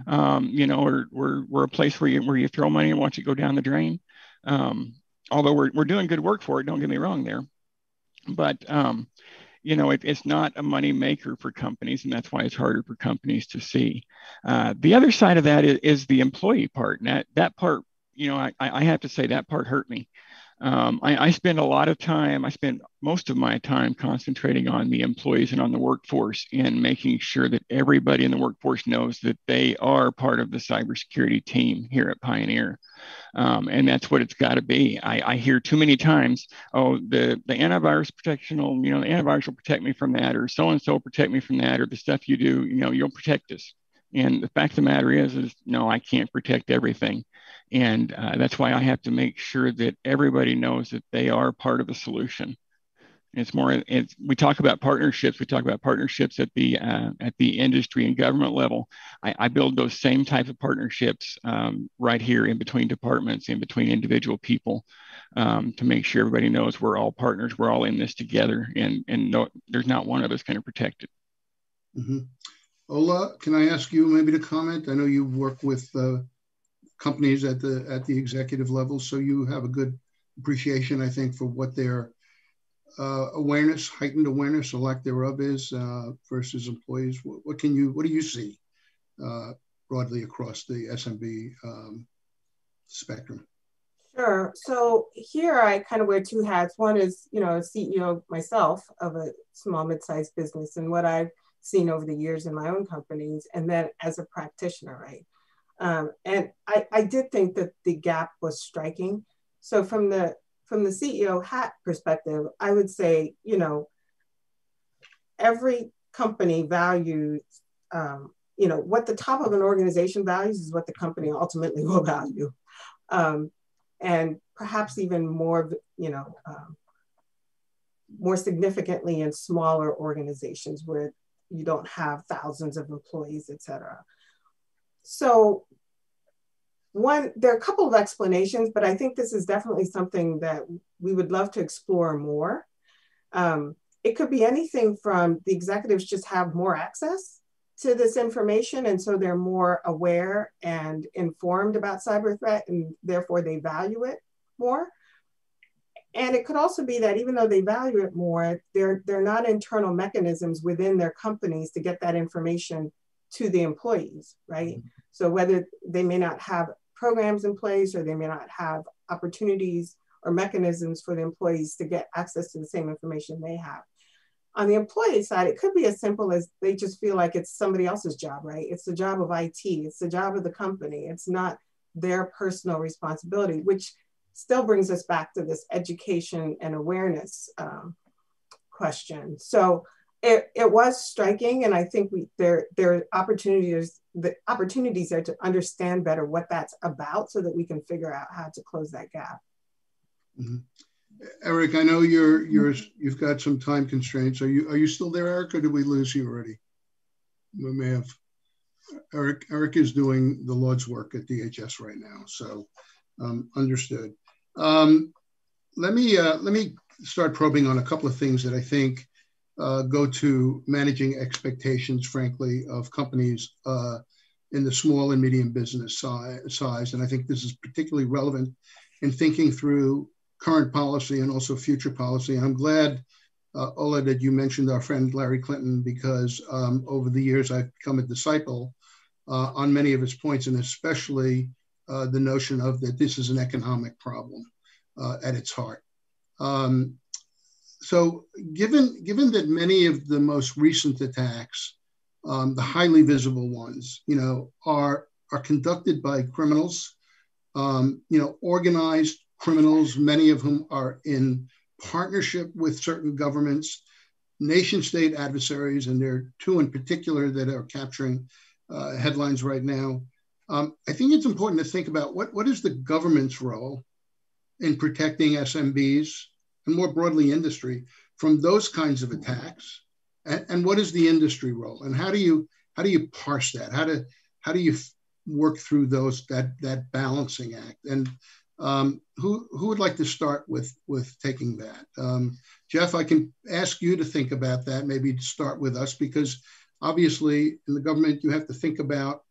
We're a place where you throw money and watch it go down the drain. Although we're doing good work for it, don't get me wrong there, but it's not a money maker for companies, and that's why it's harder for companies to see. The other side of that is the employee part, and that part, I have to say that part hurt me. I spend most of my time concentrating on the employees and on the workforce and making sure that everybody in the workforce knows that they are part of the cybersecurity team here at Pioneer. And that's what it's got to be. I hear too many times, oh, the antivirus protection, the antivirus will protect me from that, or so-and-so will protect me from that, or the stuff you do, you'll protect us. And the fact of the matter is no, I can't protect everything. And that's why I have to make sure that everybody knows that they are part of the solution. We talk about partnerships. We talk about partnerships at the industry and government level. I build those same types of partnerships right here in between departments, in between individual people, to make sure everybody knows we're all partners. We're all in this together, and no, there's not one of us going to protect it. Mm-hmm. Ola, can I ask you maybe to comment? I know you work with companies at the executive level, so you have a good appreciation, I think, for what their heightened awareness or lack thereof is versus employees. What do you see broadly across the SMB spectrum? Sure. So here I kind of wear two hats. One is, a CEO myself of a small mid-sized business, and what I've seen over the years in my own companies, and then as a practitioner, right? And I did think that the gap was striking. So from the CEO hat perspective, I would say, every company values, what the top of an organization values is what the company ultimately will value. And perhaps even more, more significantly in smaller organizations where you don't have thousands of employees, et cetera. So there are a couple of explanations, but I think this is definitely something that we would love to explore more. It could be anything from the executives just have more access to this information, and so they're more aware and informed about cyber threat, and therefore they value it more. And it could also be that even though they value it more, they're not internal mechanisms within their companies to get that information to the employees, right? Mm-hmm. So whether they may not have programs in place, or they may not have opportunities or mechanisms for the employees to get access to the same information they have. On the employee side, it could be as simple as they just feel like it's somebody else's job, right? It's the job of IT, it's the job of the company. It's not their personal responsibility, which still brings us back to this education and awareness question. So it was striking, and I think there are opportunities there to understand better what that's about, so that we can figure out how to close that gap. Mm-hmm. Eric, I know you've got some time constraints. Are you still there, Eric, or did we lose you already? We may have. Eric is doing the Lord's work at DHS right now, so understood. Let me start probing on a couple of things that I think go to managing expectations, frankly, of companies in the small and medium business size. And I think this is particularly relevant in thinking through current policy and also future policy. And I'm glad, Ola, that you mentioned our friend Larry Clinton, because over the years I've become a disciple on many of his points, and especially the notion of that this is an economic problem at its heart. So given that many of the most recent attacks, the highly visible ones, are conducted by criminals, organized criminals, many of whom are in partnership with certain governments, nation state adversaries, and there are two in particular that are capturing headlines right now. I think it's important to think about what is the government's role in protecting SMBs and more broadly industry from those kinds of attacks, and what is the industry role, and how do you parse that? How do you work through that balancing act? And who would like to start with taking that? Jeff, I can ask you to think about that, maybe to start with us, because obviously in the government you have to think about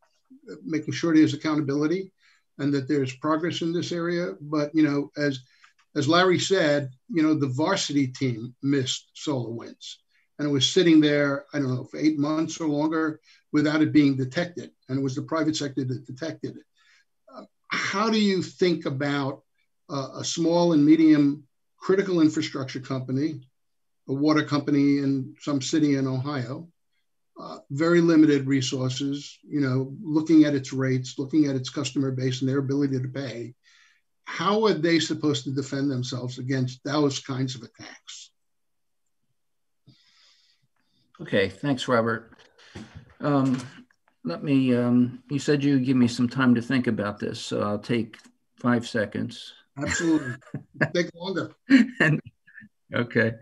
making sure there's accountability and that there's progress in this area. But as Larry said, the varsity team missed SolarWinds, and it was sitting there, I don't know, for 8 months or longer without it being detected, and it was the private sector that detected it. How do you think about a small and medium critical infrastructure company, a water company in some city in Ohio, very limited resources, looking at its rates, looking at its customer base and their ability to pay? How are they supposed to defend themselves against those kinds of attacks? Okay, thanks, Robert. Let me, you said you'd give me some time to think about this, so I'll take 5 seconds. Absolutely. Take longer. Okay.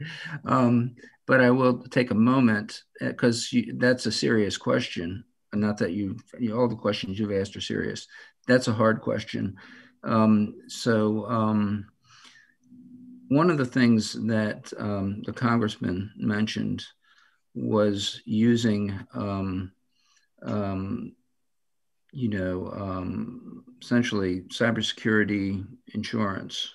But I will take a moment, because that's a serious question. Not that all the questions you've asked are serious. That's a hard question. One of the things that the congressman mentioned was using essentially cybersecurity insurance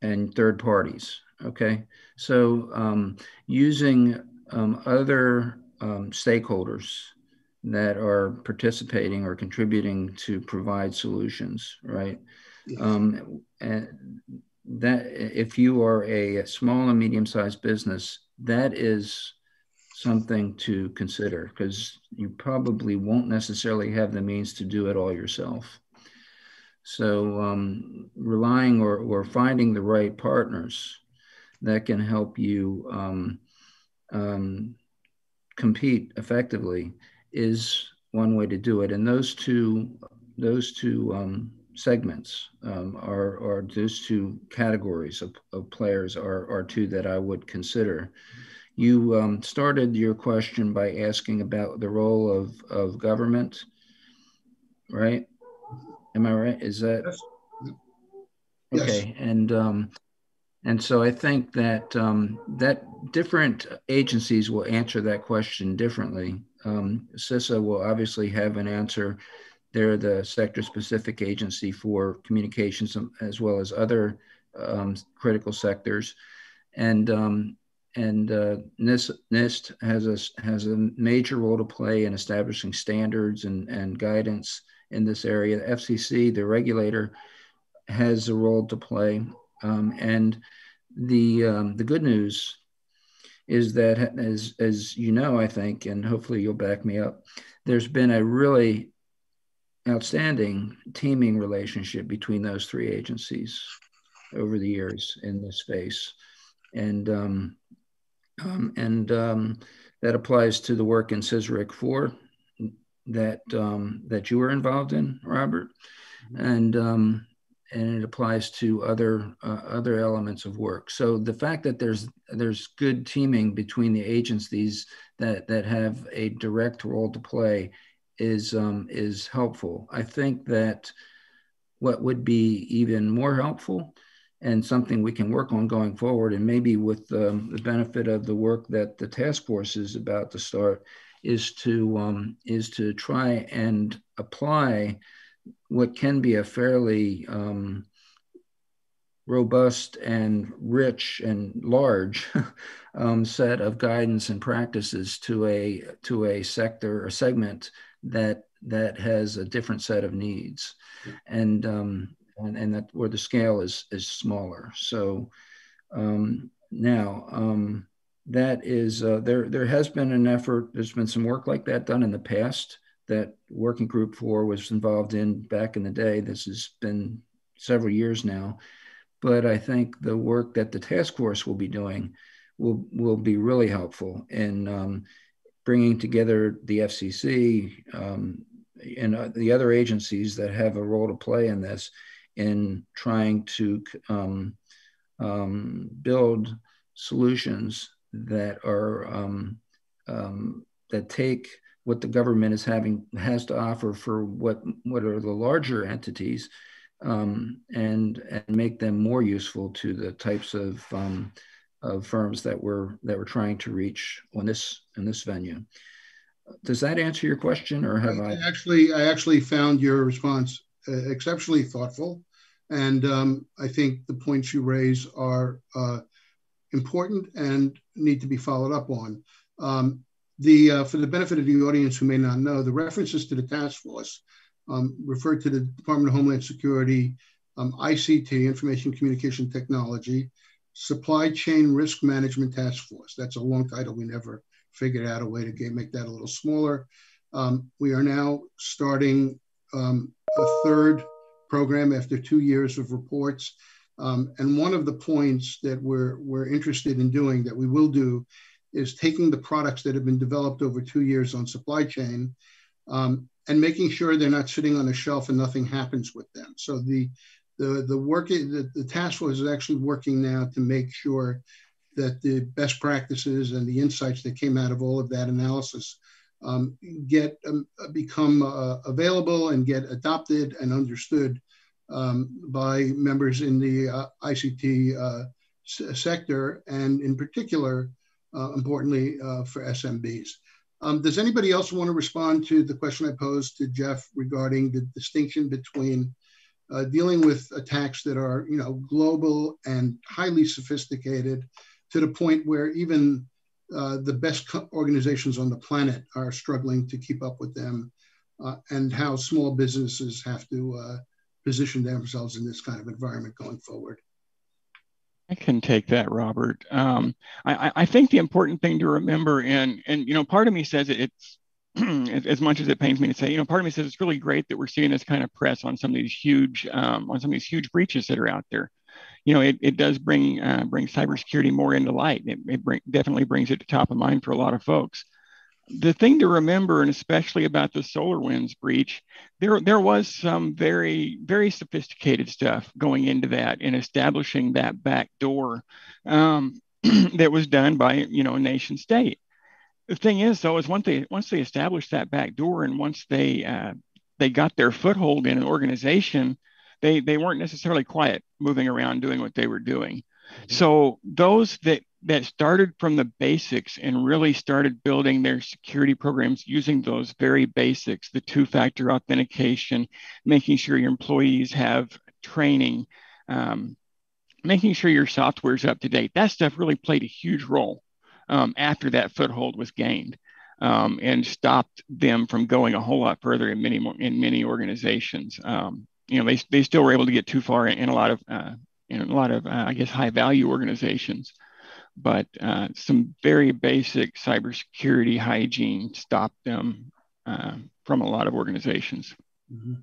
and third parties. Okay, so using other stakeholders that are participating or contributing to provide solutions, right? Yes. And that if you are a small and medium-sized business, that is something to consider, because you probably won't necessarily have the means to do it all yourself. So relying or finding the right partners that can help you compete effectively is one way to do it. And those two segments are those two categories of players are two that I would consider. You started your question by asking about the role of government, right? Am I right? Is that? Yes. Okay. And so I think that that different agencies will answer that question differently. CISA will obviously have an answer. They're the sector-specific agency for communications as well as other critical sectors, and NIST has a major role to play in establishing standards and guidance in this area. The FCC, the regulator, has a role to play, and the good news is that, as you know, I think, and hopefully you'll back me up, there's been a really outstanding teaming relationship between those three agencies over the years in this space, and that applies to the work in CSRIC 4 that you were involved in, Robert, and it applies to other elements of work. So the fact that there's good teaming between the agencies that have a direct role to play is helpful. I think that what would be even more helpful and something we can work on going forward. And maybe with the benefit of the work that the task force is about to start, is to try and apply what can be a fairly robust and rich and large set of guidance and practices to a sector or segment that has a different set of needs, and that where the scale is smaller. So now that is there has been an effort. There's been some work like that done in the past that Working Group 4 was involved in back in the day. This has been several years now. But I think the work that the task force will be doing will be really helpful in bringing together the FCC and the other agencies that have a role to play in this, in trying to build solutions that are that take what the government has to offer for what are the larger entities, and make them more useful to the types of firms that we're trying to reach in this venue. Does that answer your question, or have I actually found your response exceptionally thoughtful, and I think the points you raise are important and need to be followed up on. For the benefit of the audience who may not know, the references to the task force referred to the Department of Homeland Security, ICT, Information Communication Technology, Supply Chain Risk Management Task Force. That's a long title. We never figured out a way to make that a little smaller. We are now starting a third program after 2 years of reports. And one of the points that we're interested in doing, that we will do, is taking the products that have been developed over 2 years on supply chain and making sure they're not sitting on a shelf and nothing happens with them. So the task force is actually working now to make sure that the best practices and the insights that came out of all of that analysis become available and get adopted and understood by members in the ICT sector, and in particular, importantly, for SMBs. Does anybody else want to respond to the question I posed to Jeff regarding the distinction between dealing with attacks that are, global and highly sophisticated, to the point where even the best organizations on the planet are struggling to keep up with them, and how small businesses have to position themselves in this kind of environment going forward? I can take that, Robert. I think the important thing to remember, and part of me says it's as much as it pains me to say, part of me says it's really great that we're seeing this kind of press on some of these huge breaches that are out there. It does bring cybersecurity more into light. It definitely brings it to top of mind for a lot of folks. The thing to remember, and especially about the SolarWinds breach, there was some very, very sophisticated stuff going into that and establishing that back door that was done by a nation state. The thing is, though, is once they established that back door, and once they got their foothold in an organization, they weren't necessarily quiet, moving around doing what they were doing. So those that started from the basics and really started building their security programs using those very basics, the two-factor authentication, making sure your employees have training, making sure your software is up to date, that stuff really played a huge role after that foothold was gained, and stopped them from going a whole lot further in many organizations. They still were able to get too far in a lot of I guess high value organizations, but some very basic cybersecurity hygiene stopped them from a lot of organizations. Mm-hmm.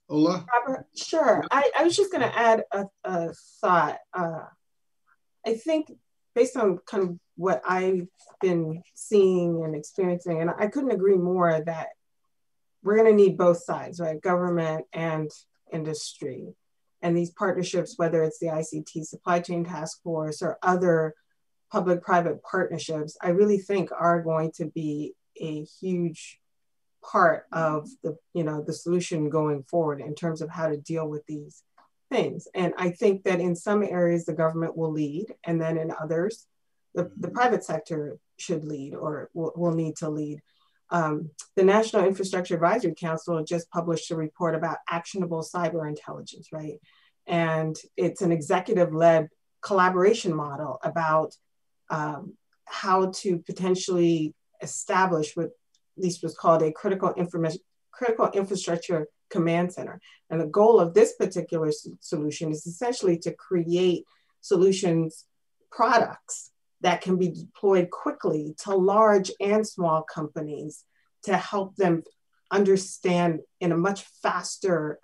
Ola? Robert, sure. I was just going to add a thought. I think based on kind of what I've been seeing and experiencing, and I couldn't agree more that we're going to need both sides, right? Government and industry. And these partnerships, whether it's the ICT Supply Chain Task Force or other public-private partnerships, I really think are going to be a huge part of the solution going forward in terms of how to deal with these things. And I think that in some areas the government will lead, and then in others, the private sector should lead or will need to lead. The National Infrastructure Advisory Council just published a report about actionable cyber intelligence, right? And it's an executive-led collaboration model about how to potentially establish what at least was called a critical infrastructure command center. And the goal of this particular solution is essentially to create solutions, products that can be deployed quickly to large and small companies to help them understand in a much faster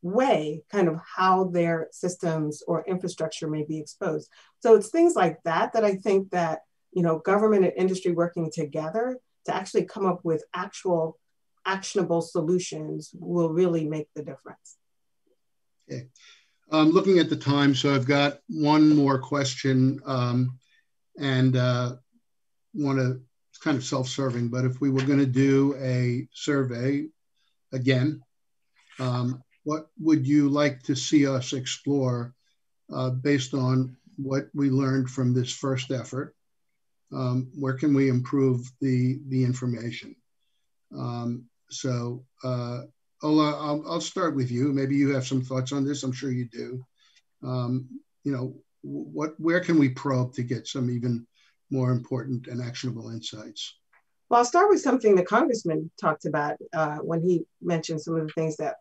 way kind of how their systems or infrastructure may be exposed. So it's things like that that I think that, you know, government and industry working together to actually come up with actual actionable solutions will really make the difference. Okay. Looking at the time, so I've got one more question, and want to, it's kind of self-serving, but if we were going to do a survey again, what would you like to see us explore based on what we learned from this first effort? Where can we improve the information? Ola, I'll start with you. Maybe you have some thoughts on this. I'm sure you do. You know, where can we probe to get some even more important and actionable insights? Well, I'll start with something the Congressman talked about when he mentioned some of the things that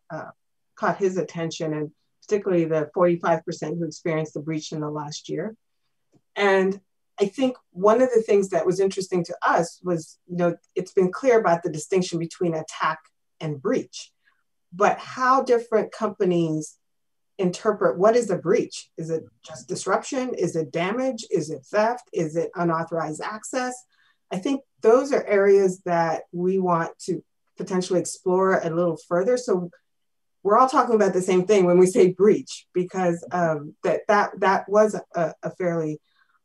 caught his attention, and particularly the 45% who experienced the breach in the last year. And I think one of the things that was interesting to us was, you know, it's been clear about the distinction between attack and breach, but how different companies interpret what is a breach. Is it just disruption? Is it damage? Is it theft? Is it unauthorized access? I think those are areas that we want to potentially explore a little further. So we're all talking about the same thing when we say breach, because that was a fairly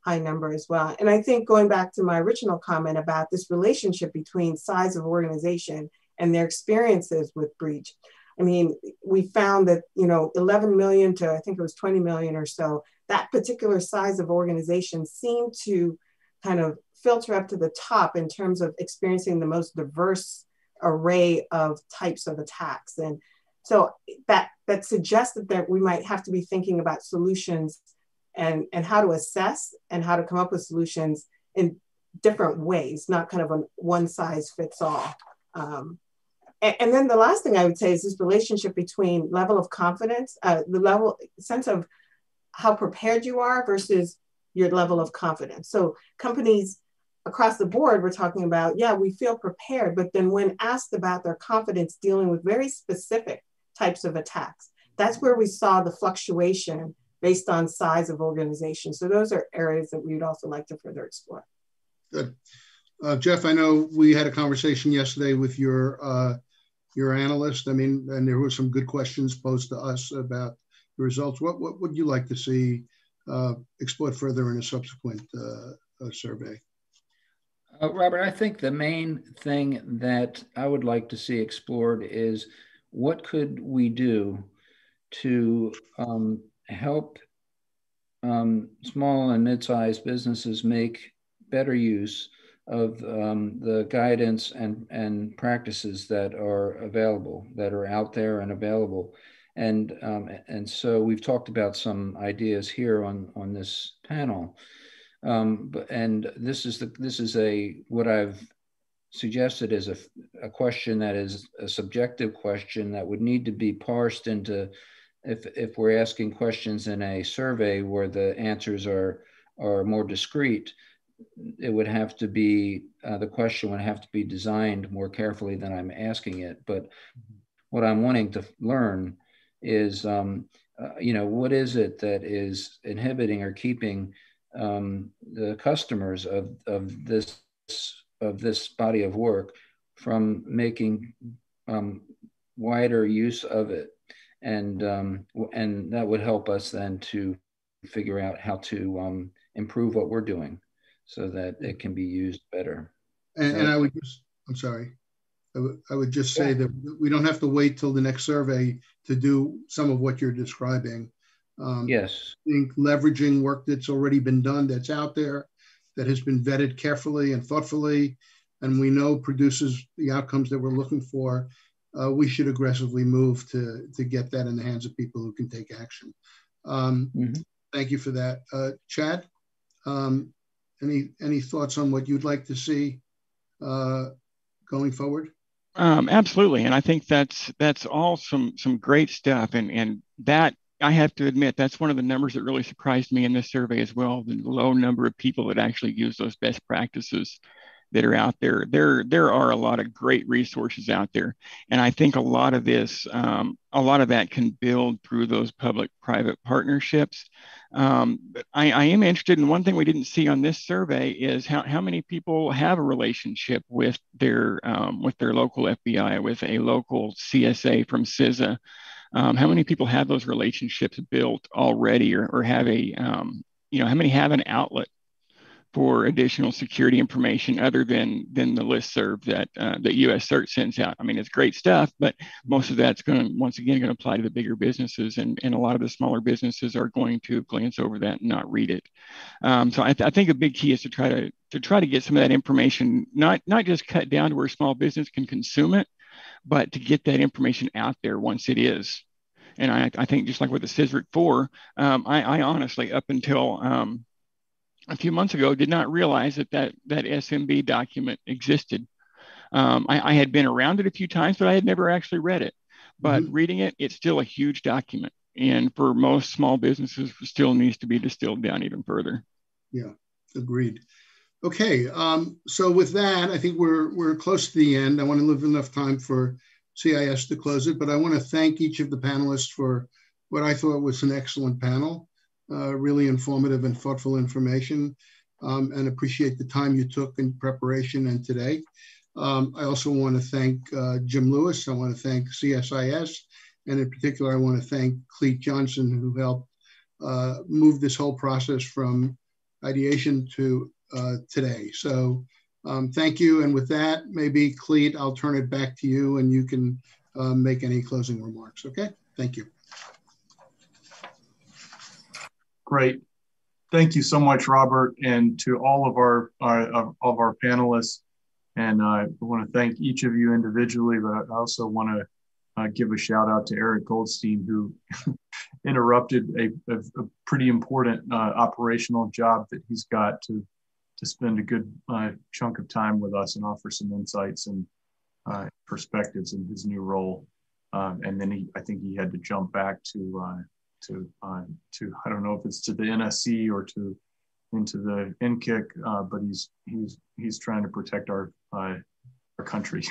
high number as well. And I think going back to my original comment about this relationship between size of organization and their experiences with breach. I mean, we found that, you know, 11 million to I think it was 20 million or so, that particular size of organization seemed to kind of filter up to the top in terms of experiencing the most diverse array of types of attacks. And so that suggested that we might have to be thinking about solutions and how to assess and how to come up with solutions in different ways, not kind of a one size fits all. And then the last thing I would say is this relationship between level of confidence, the sense of how prepared you are versus your level of confidence. So companies across the board, we're talking about, yeah, we feel prepared, but then when asked about their confidence dealing with very specific types of attacks, that's where we saw the fluctuation based on size of organization. So those are areas that we would also like to further explore. Good. Jeff, I know we had a conversation yesterday with your analyst. I mean, and there were some good questions posed to us about the results. What would you like to see explored further in a subsequent survey? Robert, I think the main thing that I would like to see explored is what could we do to help small and mid-sized businesses make better use of the guidance and practices that are available, that are out there and available. And so we've talked about some ideas here on this panel. And this is what I've suggested is a question that is a subjective question that would need to be parsed into, if we're asking questions in a survey where the answers are more discrete, it would have to be, the question would have to be designed more carefully than I'm asking it. But what I'm wanting to learn is, you know, what is it that is inhibiting or keeping the customers of this body of work from making wider use of it, and that would help us then to figure out how to improve what we're doing so that it can be used better. And I would just, I'm sorry. I would just say that we don't have to wait till the next survey to do some of what you're describing. Yes. I think leveraging work that's already been done, that's out there, that has been vetted carefully and thoughtfully, and we know produces the outcomes that we're looking for, we should aggressively move to get that in the hands of people who can take action. Thank you for that. Chad, any thoughts on what you'd like to see going forward? Absolutely, and I think that's all some great stuff, and that I have to admit that's one of the numbers that really surprised me in this survey as well. The low number of people that actually use those best practices that are out there. There are a lot of great resources out there, and I think a lot of this, a lot of that can build through those public-private partnerships. But I am interested in one thing we didn't see on this survey is how many people have a relationship with their local FBI, with a local CSA from CISA. How many people have those relationships built already, or have how many have an outlet for additional security information other than the listserv that US Cert sends out? I mean, it's great stuff, but most of that's once again going to apply to the bigger businesses, and a lot of the smaller businesses are going to glance over that and not read it. So I think a big key is to try to get some of that information, not just cut down to where small business can consume it, but to get that information out there once it is. And I think just like with the CSRIC 4, I honestly, up until a few months ago, did not realize that SMB document existed. I had been around it a few times, but I had never actually read it. But reading it, it's still a huge document. And for most small businesses, still needs to be distilled down even further. Yeah, agreed. Okay, so with that, I think we're close to the end. I want to leave enough time for CIS to close it, but I want to thank each of the panelists for what I thought was an excellent panel, really informative and thoughtful information, and appreciate the time you took in preparation and today. I also want to thank Jim Lewis. I want to thank CSIS, and in particular, I want to thank Cleet Johnson, who helped move this whole process from ideation to today. So thank you. And with that, maybe Cleet, I'll turn it back to you and you can make any closing remarks. Okay, thank you. Great. Thank you so much, Robert, and to all of our panelists. And I want to thank each of you individually, but I also want to give a shout out to Eric Goldstein, who interrupted a pretty important operational job that he's got to spend a good chunk of time with us and offer some insights and perspectives in his new role. And then I think he had to jump back to I don't know if it's to the NSC or into the NCIC, but he's trying to protect our country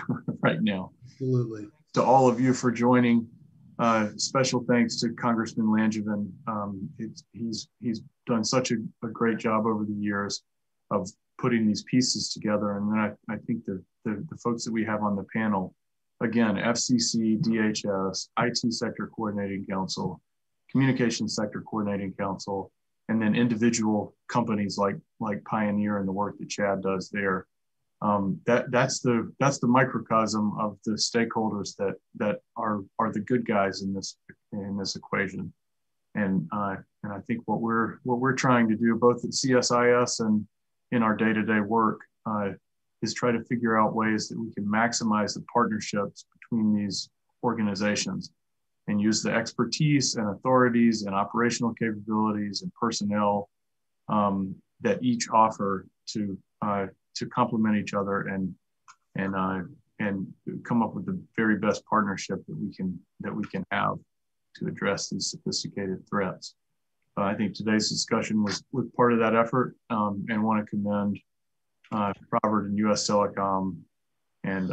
right now. Absolutely. To all of you for joining. Special thanks to Congressman Langevin. He's done such a great job over the years of putting these pieces together. And then I think the folks that we have on the panel, again, FCC, DHS, IT Sector Coordinating Council, Communications Sector Coordinating Council, and then individual companies like Pioneer and the work that Chad does there. That's the microcosm of the stakeholders that are the good guys in this equation. And I think what we're trying to do both at CSIS and in our day-to-day work is try to figure out ways that we can maximize the partnerships between these organizations and use the expertise and authorities and operational capabilities and personnel that each offer to complement each other and come up with the very best partnership that we can have to address these sophisticated threats. I think today's discussion was part of that effort, and want to commend Robert and USTelecom and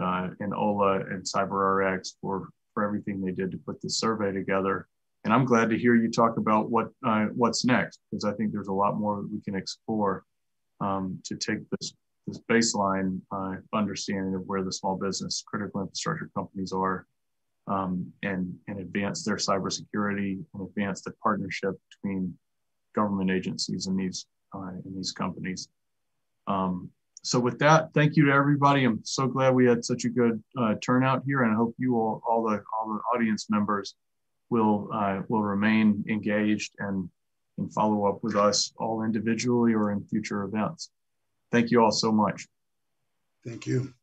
OLA and CyberRx for everything they did to put this survey together. And I'm glad to hear you talk about what's next, because I think there's a lot more that we can explore to take this baseline understanding of where the small business critical infrastructure companies are and advance their cybersecurity and advance the partnership between government agencies and these companies. So with that, thank you to everybody. I'm so glad we had such a good turnout here, and I hope you all the audience members will remain engaged and follow up with us all individually or in future events. Thank you all so much. Thank you.